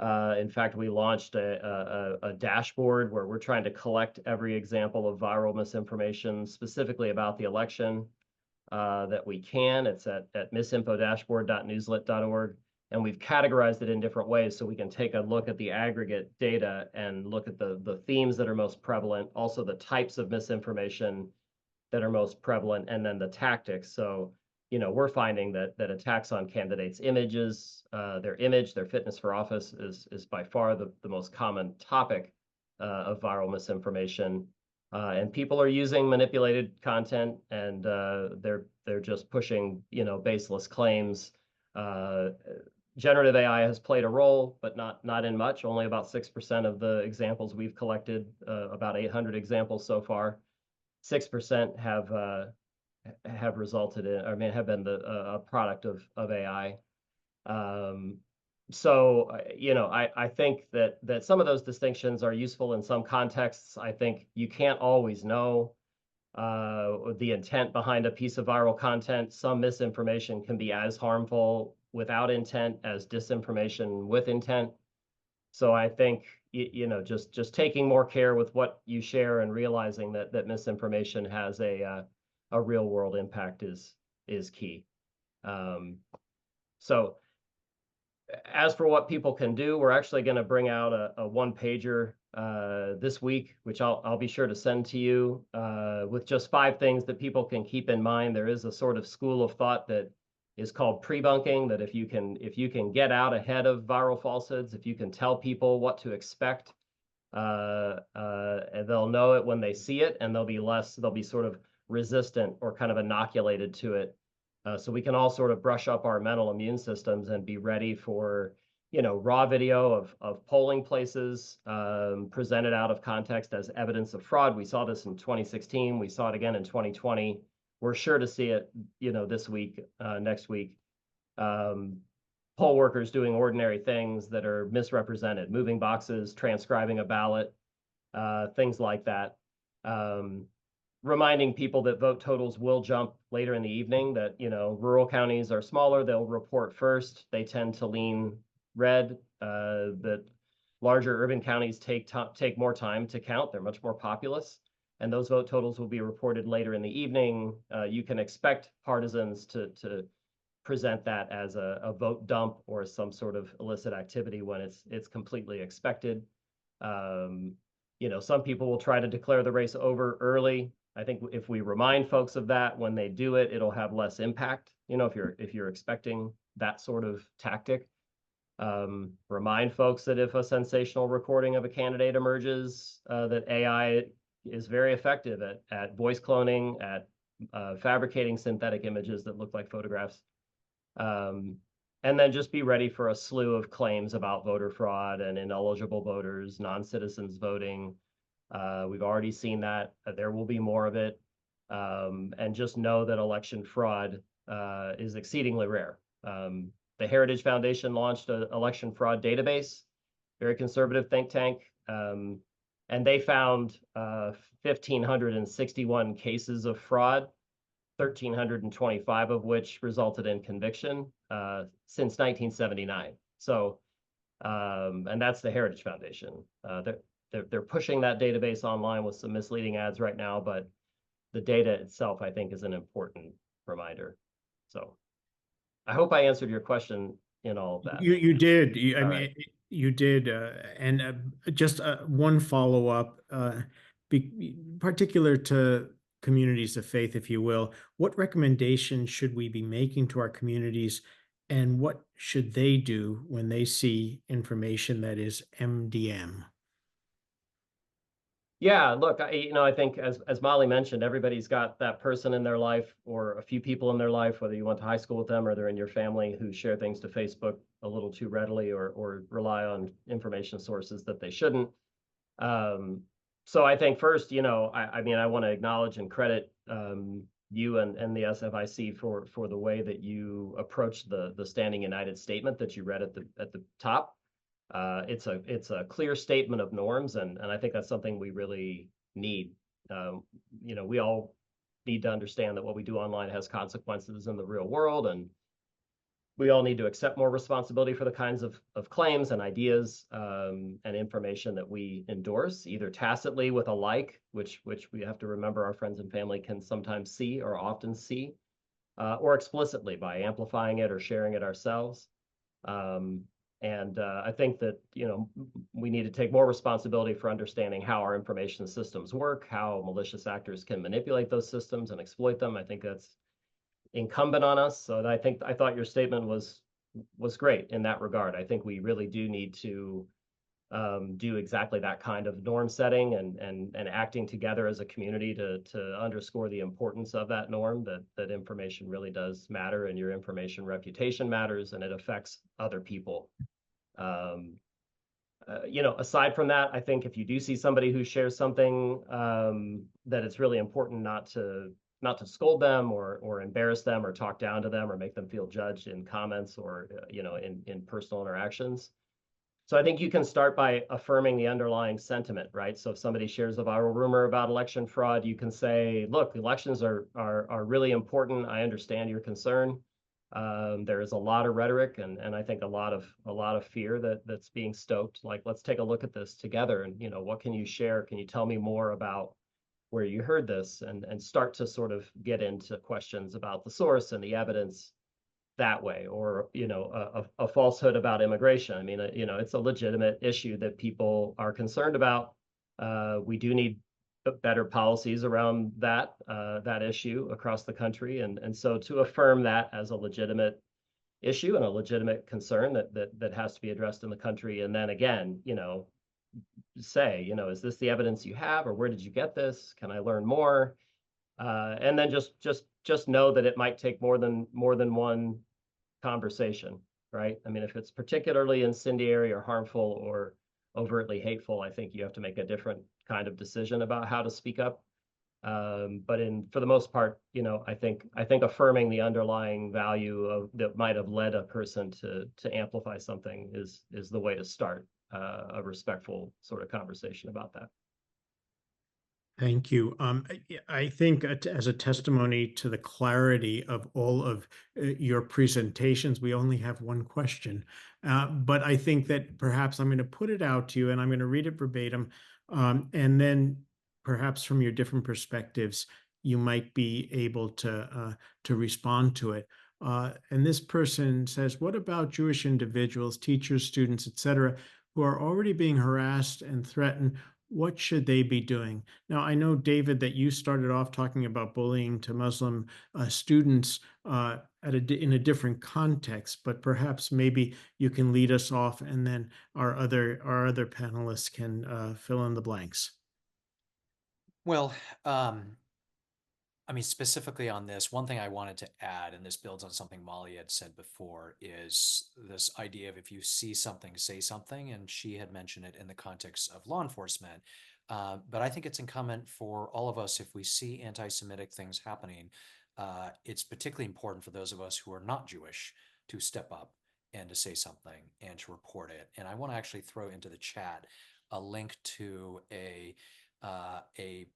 In fact, we launched a dashboard where we're trying to collect every example of viral misinformation specifically about the election that we can. It's at misinfodashboard.newslit.org. And we've categorized it in different ways so we can take a look at the aggregate data and look at the themes that are most prevalent, also the types of misinformation that are most prevalent, and then the tactics. So, we're finding that attacks on candidates' images, their image, their fitness for office is by far the most common topic of viral misinformation. And people are using manipulated content, and they're just pushing, baseless claims. Generative AI has played a role, but not in much. Only about 6% of the examples we've collected, about 800 examples so far, 6% have resulted in, have been a product of AI. So, I think that some of those distinctions are useful in some contexts. I think you can't always know the intent behind a piece of viral content. Some misinformation can be as harmful without intent as disinformation with intent. So I think, just taking more care with what you share and realizing that misinformation has a real world impact is key. So as for what people can do, we're actually going to bring out a one-pager this week, which I'll be sure to send to you, with just 5 things that people can keep in mind. There is a sort of school of thought that is called pre-bunking, that if you can get out ahead of viral falsehoods, if you can tell people what to expect, they'll know it when they see it, and they'll be sort of resistant or kind of inoculated to it. So we can all sort of brush up our mental immune systems and be ready for, raw video of polling places presented out of context as evidence of fraud. We saw this in 2016. We saw it again in 2020. We're sure to see it, this week, next week. Poll workers doing ordinary things that are misrepresented, moving boxes, transcribing a ballot, things like that. Reminding people that vote totals will jump later in the evening, that, rural counties are smaller, they'll report first. They tend to lean red, that larger urban counties take more time to count. They're much more populous, and those vote totals will be reported later in the evening. You can expect partisans to present that as a vote dump or some sort of illicit activity when it's completely expected. Some people will try to declare the race over early. I think if we remind folks of that when they do it, it'll have less impact. If you're expecting that sort of tactic, remind folks that if a sensational recording of a candidate emerges, that AI is very effective at voice cloning, at fabricating synthetic images that look like photographs. And then just be ready for a slew of claims about voter fraud and ineligible voters, non-citizens voting. We've already seen that. There will be more of it. And just know that election fraud is exceedingly rare. The Heritage Foundation launched an election fraud database, very conservative think tank, and they found 1,561 cases of fraud, 1,325 of which resulted in conviction since 1979. So, and that's the Heritage Foundation. They're pushing that database online with some misleading ads right now, but the data itself, I think, is an important reminder. So I hope I answered your question in all of that. You did. You did. And just one follow-up, particular to communities of faith, if you will, what recommendations should we be making to our communities, and what should they do when they see information that is MDM? Yeah, look, I think as Molly mentioned, everybody's got that person in their life or a few people in their life, whether you went to high school with them or they're in your family, who share things to Facebook a little too readily or rely on information sources that they shouldn't. Um, so I think first, I mean, I want to acknowledge and credit you and the SFIC for the way that you approached the Standing United statement that you read at the top. It's a clear statement of norms, and I think that's something we really need. We all need to understand that what we do online has consequences in the real world, and we all need to accept more responsibility for the kinds of claims and ideas and information that we endorse, either tacitly with a like, which we have to remember our friends and family can sometimes see or often see, or explicitly by amplifying it or sharing it ourselves. And I think that, we need to take more responsibility for understanding how our information systems work, how malicious actors can manipulate those systems and exploit them. I think that's incumbent on us. So I thought your statement was great in that regard. I think we really do need to do exactly that kind of norm setting and acting together as a community to underscore the importance of that norm, that information really does matter and your information reputation matters and it affects other people. Aside from that, I think if you do see somebody who shares something, that it's really important not to scold them or embarrass them or talk down to them or make them feel judged in comments or in personal interactions. So I think you can start by affirming the underlying sentiment, right? So if somebody shares a viral rumor about election fraud, you can say, look, elections are really important. I understand your concern. There is a lot of rhetoric and I think a lot of fear that's being stoked. Like, let's take a look at this together and, what can you share? Can you tell me more about where you heard this and start to sort of get into questions about the source and the evidence that way, or a falsehood about immigration. I mean, it's a legitimate issue that people are concerned about. We do need better policies around that issue across the country, and so to affirm that as a legitimate issue and a legitimate concern that has to be addressed in the country, and then again, say, is this the evidence you have, or where did you get this? Can I learn more? And then just know that it might take more than one conversation, right? I mean, if it's particularly incendiary or harmful or overtly hateful, I think you have to make a different kind of decision about how to speak up. But for the most part, I think affirming the underlying value of that might have led a person to amplify something is the way to start a respectful sort of conversation about that. Thank you. I think as a testimony to the clarity of all of your presentations, we only have one question. But I think that perhaps I'm going to put it out to you and I'm going to read it verbatim. And then perhaps from your different perspectives, you might be able to respond to it. And this person says, what about Jewish individuals, teachers, students, etc., who are already being harassed and threatened? What should they be doing? Now, I know, David, that you started off talking about bullying to Muslim students in a different context, but perhaps maybe you can lead us off, and then our other panelists can fill in the blanks. Well, I mean, specifically on this, one thing I wanted to add, and this builds on something Molly had said before, is this idea of if you see something, say something, and she had mentioned it in the context of law enforcement. But I think it's incumbent for all of us, if we see anti-Semitic things happening, it's particularly important for those of us who are not Jewish to step up and to say something and to report it. And I want to actually throw into the chat a link to a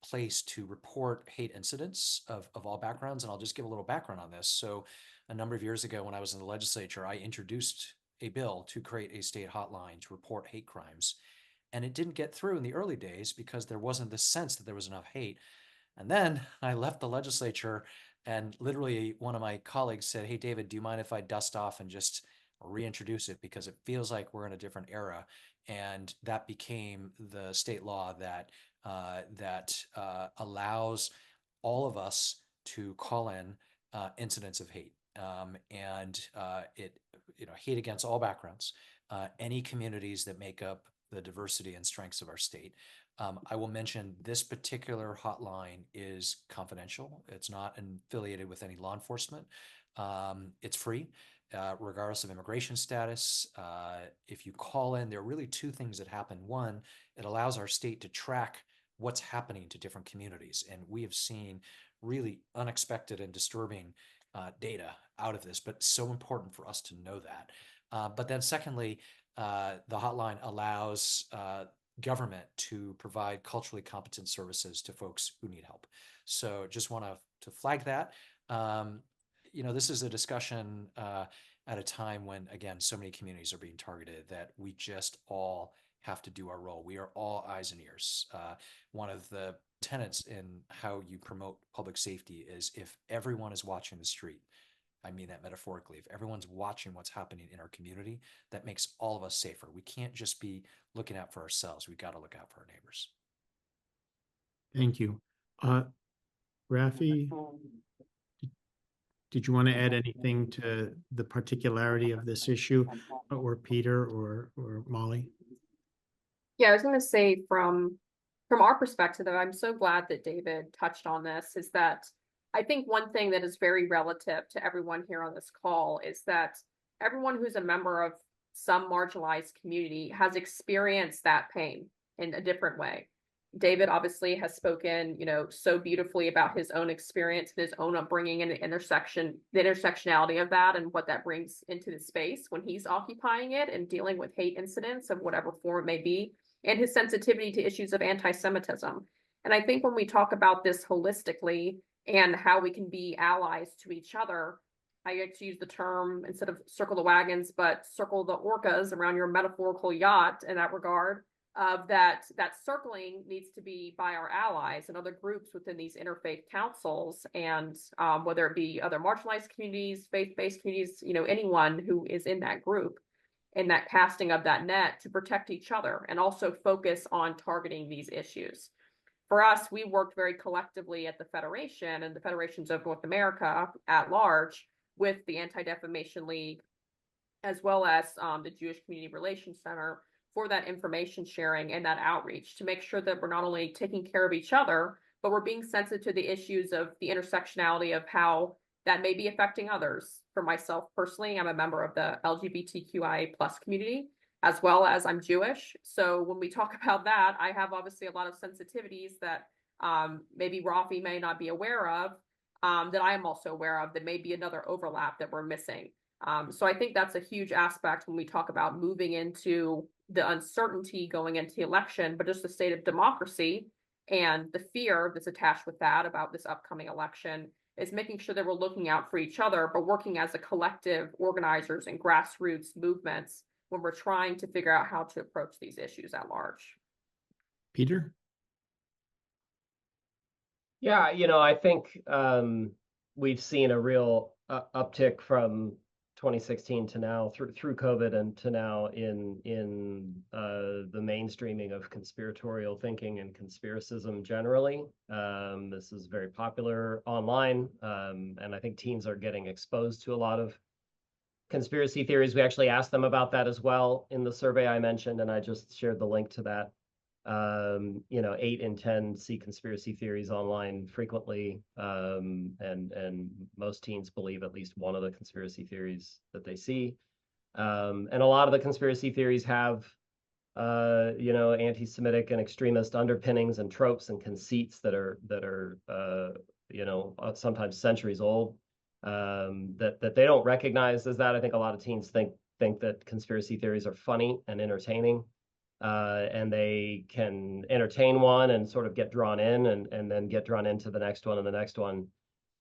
place to report hate incidents of all backgrounds. And I'll just give a little background on this. So a number of years ago, when I was in the legislature, I introduced a bill to create a state hotline to report hate crimes. And it didn't get through in the early days because there wasn't this sense that there was enough hate. And then I left the legislature and literally one of my colleagues said, hey, David, do you mind if I dust off and just reintroduce it? Because it feels like we're in a different era. And that became the state law that allows all of us to call in incidents of hate. Hate against all backgrounds, any communities that make up the diversity and strengths of our state. I will mention this particular hotline is confidential. It's not affiliated with any law enforcement. It's free, regardless of immigration status. If you call in, there are really two things that happen. One, it allows our state to track what's happening to different communities. And we have seen really unexpected and disturbing data out of this, but so important for us to know that. But then secondly, the hotline allows government to provide culturally competent services to folks who need help. So just want to flag that. This is a discussion at a time when, again, so many communities are being targeted that we just all have to do our role. We are all eyes and ears. One of the tenets in how you promote public safety is if everyone is watching the street, I mean that metaphorically, if everyone's watching what's happening in our community, that makes all of us safer. We can't just be looking out for ourselves. We've got to look out for our neighbors. Thank you. Rafi, did you want to add anything to the particularity of this issue, or Peter or Molly? Yeah, I was going to say from our perspective, I'm so glad that David touched on this, is that I think one thing that is very relative to everyone here on this call is that everyone who's a member of some marginalized community has experienced that pain in a different way. David obviously has spoken, so beautifully about his own experience and his own upbringing and the intersectionality of that and what that brings into the space when he's occupying it and dealing with hate incidents of whatever form it may be, and his sensitivity to issues of anti-Semitism. And I think when we talk about this holistically and how we can be allies to each other, I like to use the term, instead of circle the wagons, but circle the orcas around your metaphorical yacht in that regard, of that circling needs to be by our allies and other groups within these interfaith councils, and whether it be other marginalized communities, faith-based communities, anyone who is in that group, in that casting of that net to protect each other and also focus on targeting these issues. For us, we worked very collectively at the Federation and the Federations of North America at large with the Anti-Defamation League, as well as the Jewish Community Relations Center, for that information sharing and that outreach to make sure that we're not only taking care of each other, but we're being sensitive to the issues of the intersectionality of how that may be affecting others. For myself personally, I'm a member of the LGBTQIA+ community, as well as I'm Jewish. So when we talk about that, I have obviously a lot of sensitivities that maybe Rafi may not be aware of, that I am also aware of, that may be another overlap that we're missing. So I think that's a huge aspect when we talk about moving into the uncertainty going into the election, but just the state of democracy and the fear that's attached with that about this upcoming election, is making sure that we're looking out for each other, but working as a collective organizers and grassroots movements when we're trying to figure out how to approach these issues at large. Peter? Yeah, I think we've seen a real uptick from 2016 to now through COVID and to now in the mainstreaming of conspiratorial thinking and conspiracism generally. This is very popular online, and I think teens are getting exposed to a lot of conspiracy theories. We actually asked them about that as well in the survey I mentioned, and I just shared the link to that. 8 in 10 see conspiracy theories online frequently, and most teens believe at least one of the conspiracy theories that they see. And a lot of the conspiracy theories have, anti-Semitic and extremist underpinnings and tropes and conceits that are sometimes centuries old, that they don't recognize as that. I think a lot of teens think that conspiracy theories are funny and entertaining. And they can entertain one and sort of get drawn in and then get drawn into the next one and the next one.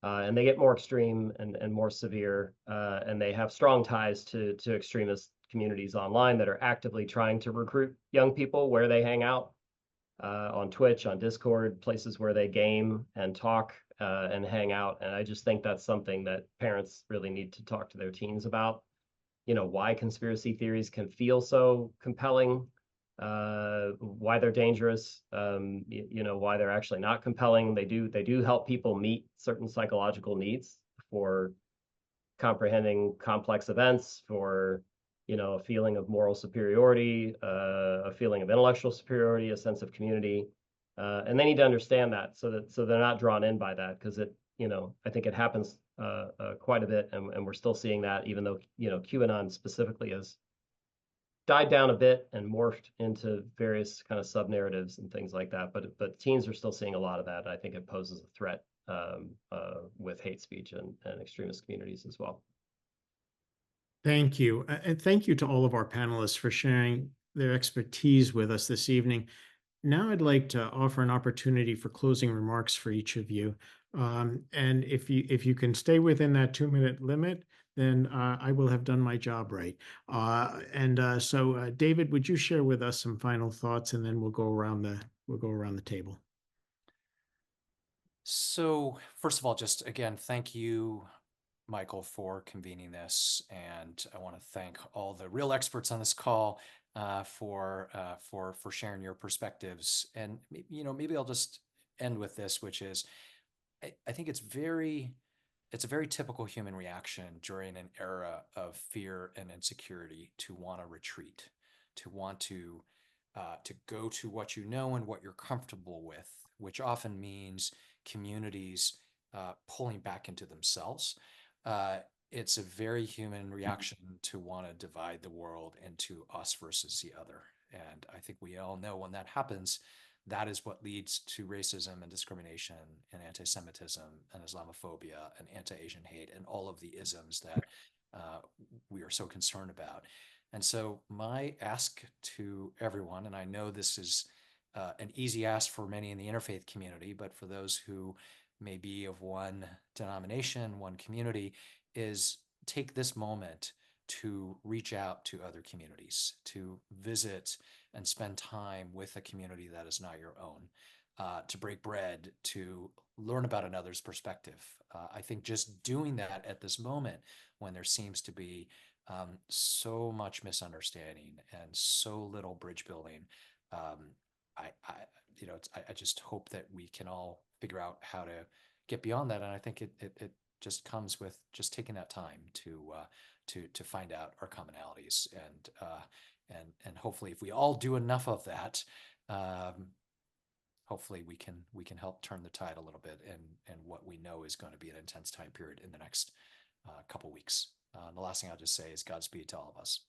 And they get more extreme and more severe. And they have strong ties to extremist communities online that are actively trying to recruit young people where they hang out, on Twitch, on Discord, places where they game and talk and hang out. And I just think that's something that parents really need to talk to their teens about. Why conspiracy theories can feel so compelling. why they're dangerous, why they're actually not compelling. They do help people meet certain psychological needs for comprehending complex events, for a feeling of moral superiority, a feeling of intellectual superiority, a sense of community, and they need to understand that so they're not drawn in by that, because I think it happens quite a bit, and we're still seeing that, even though QAnon specifically has died down a bit and morphed into various kind of sub narratives and things like that. But teens are still seeing a lot of that. I think it poses a threat with hate speech and extremist communities as well. Thank you. And thank you to all of our panelists for sharing their expertise with us this evening. Now I'd like to offer an opportunity for closing remarks for each of you. And if you can stay within that 2-minute limit, then I will have done my job right. So David, would you share with us some final thoughts, and then we'll go around the table. So first of all, just again, thank you, Michael, for convening this, and I want to thank all the real experts on this call for sharing your perspectives. And maybe I'll just end with this, which is I think it's a very typical human reaction during an era of fear and insecurity to want to retreat, to want to go to what you know and what you're comfortable with, which often means communities pulling back into themselves. It's a very human reaction to want to divide the world into us versus the other. And I think we all know when that happens, that is what leads to racism and discrimination and anti-Semitism and Islamophobia and anti-Asian hate and all of the isms that we are so concerned about. And so my ask to everyone, and I know this is an easy ask for many in the interfaith community, but for those who may be of one denomination, one community, is take this moment to reach out to other communities, to visit and spend time with a community that is not your own, to break bread, to learn about another's perspective. I think just doing that at this moment, when there seems to be so much misunderstanding and so little bridge building, I just hope that we can all figure out how to get beyond that. And I think it just comes with just taking that time to find out our commonalities, and hopefully, if we all do enough of that, hopefully we can help turn the tide a little bit and what we know is going to be an intense time period in the next couple weeks. The last thing I'll just say is Godspeed to all of us.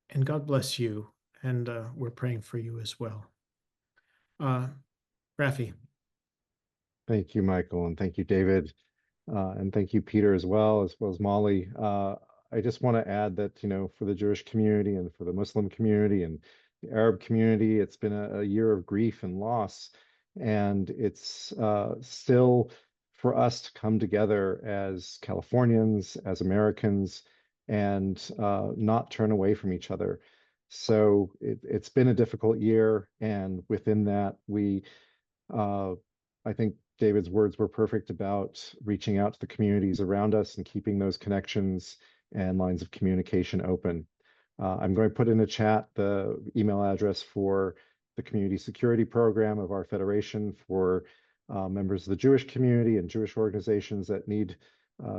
And God bless you. And we're praying for you as well. Rafi. Thank you, Michael, and thank you, David, and thank you, Peter, as well as Molly. I just want to add that, for the Jewish community and for the Muslim community and the Arab community, it's been a year of grief and loss, and it's still for us to come together as Californians, as Americans, and not turn away from each other. So it's been a difficult year, and within that, I think David's words were perfect about reaching out to the communities around us and keeping those connections and lines of communication open. I'm going to put in a chat the email address for the community security program of our federation for members of the Jewish community and Jewish organizations that need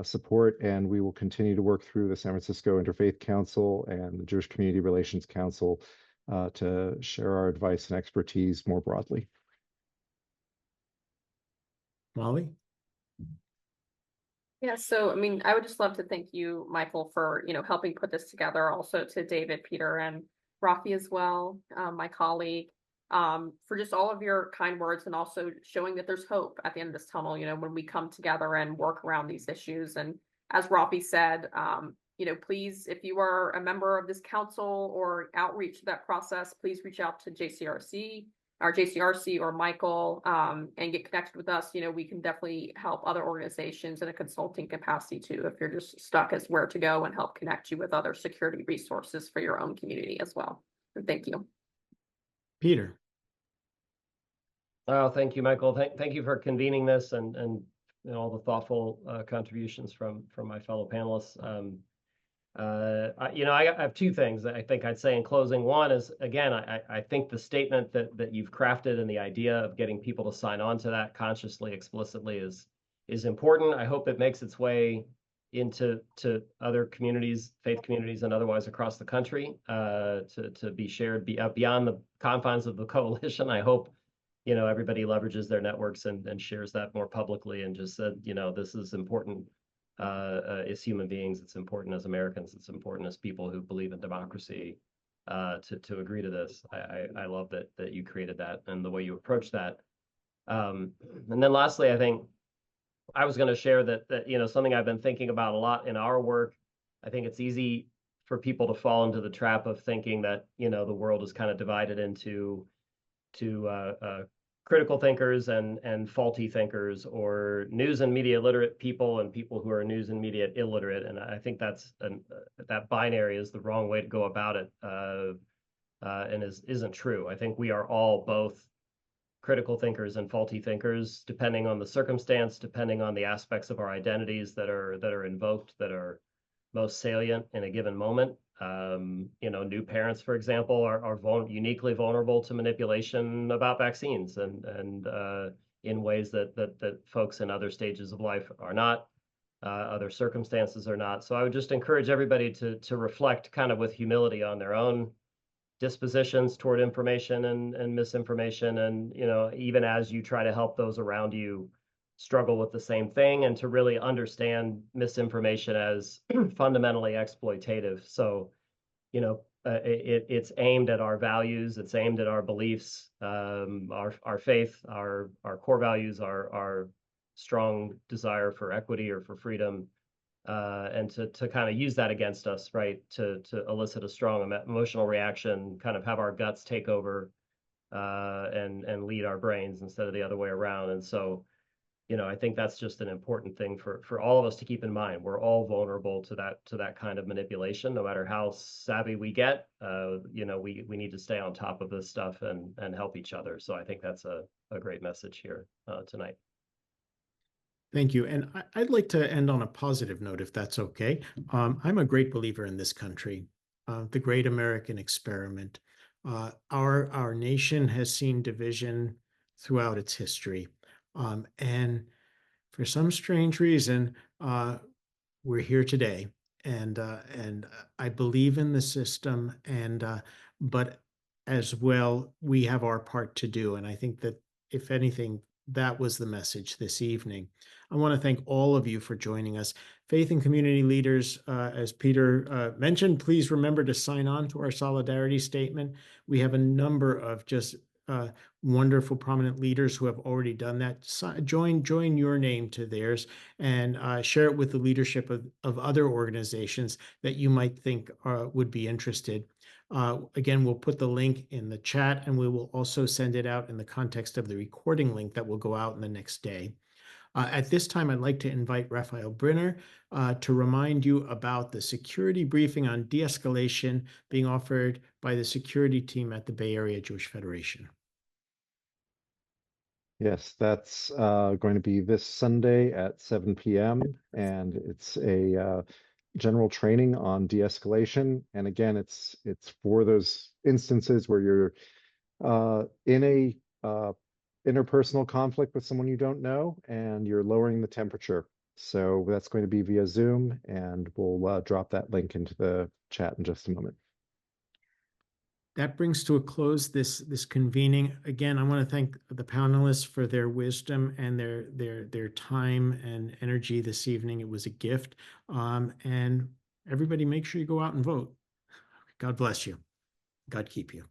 support, and we will continue to work through the San Francisco Interfaith Council and the Jewish Community Relations Council to share our advice and expertise more broadly. Molly? Yeah, so I would just love to thank you, Michael, for helping put this together. Also to David, Peter, and Rafi as well, my colleague, for just all of your kind words, and also showing that there's hope at the end of this tunnel. When we come together and work around these issues. And as Rafi said, please, if you are a member of this council or outreach to that process, please reach out to JCRC or Michael, and get connected with us. We can definitely help other organizations in a consulting capacity too, if you're just stuck as where to go, and help connect you with other security resources for your own community as well. So thank you. Peter. Oh, thank you, Michael. Thank you for convening this and all the thoughtful contributions from my fellow panelists. I have two things that I think I'd say in closing. One is, again, I think the statement that you've crafted and the idea of getting people to sign on to that consciously, explicitly is important. I hope it makes its way into other communities, faith communities, and otherwise across the country, to be shared beyond the confines of the coalition. I hope, everybody leverages their networks and shares that more publicly, and just said, this is important as human beings. It's important as Americans. It's important as people who believe in democracy, to agree to this. I love that you created that and the way you approach that. And then lastly, I think I was going to share that something I've been thinking about a lot in our work. I think it's easy for people to fall into the trap of thinking that the world is kind of divided into critical thinkers and faulty thinkers, or news and media literate people and people who are news and media illiterate. And I think that binary is the wrong way to go about it, and isn't true. I think we are all both critical thinkers and faulty thinkers, depending on the circumstance, depending on the aspects of our identities that are invoked, that are most salient in a given moment. New parents, for example, are uniquely vulnerable to manipulation about vaccines, and in ways that folks in other stages of life are not, other circumstances are not. So I would just encourage everybody to reflect kind of with humility on their own dispositions toward information and misinformation, and even as you try to help those around you struggle with the same thing, and to really understand misinformation as fundamentally exploitative. So it's aimed at our values, it's aimed at our beliefs, our faith, our core values, our strong desire for equity or for freedom, and to kind of use that against us, right? To elicit a strong emotional reaction, kind of have our guts take over, and lead our brains instead of the other way around. And so, I think that's just an important thing for all of us to keep in mind. We're all vulnerable to that kind of manipulation, no matter how savvy we get. We need to stay on top of this stuff and help each other. So I think that's a great message here tonight. Thank you. And I'd like to end on a positive note, if that's okay. I'm a great believer in this country, the great American experiment. Our nation has seen division throughout its history. And for some strange reason, we're here today. And I believe in the system, but as well, we have our part to do. And I think that, if anything, that was the message this evening. I want to thank all of you for joining us. Faith and community leaders, as Peter mentioned, please remember to sign on to our solidarity statement. We have a number of just wonderful, prominent leaders who have already done that. Join your name to theirs, and share it with the leadership of other organizations that you might think would be interested. Again, we'll put the link in the chat, and we will also send it out in the context of the recording link that will go out in the next day. At this time, I'd like to invite Rafael Brinner to remind you about the security briefing on de-escalation being offered by the security team at the Bay Area Jewish Federation. Yes, that's going to be this Sunday at 7 p.m. and it's a general training on de-escalation. And again, it's for those instances where you're in a interpersonal conflict with someone you don't know, and you're lowering the temperature. So that's going to be via Zoom, and we'll drop that link into the chat in just a moment. That brings to a close this convening. Again, I want to thank the panelists for their wisdom and their time and energy this evening. It was a gift. And everybody, make sure you go out and vote. God bless you. God keep you.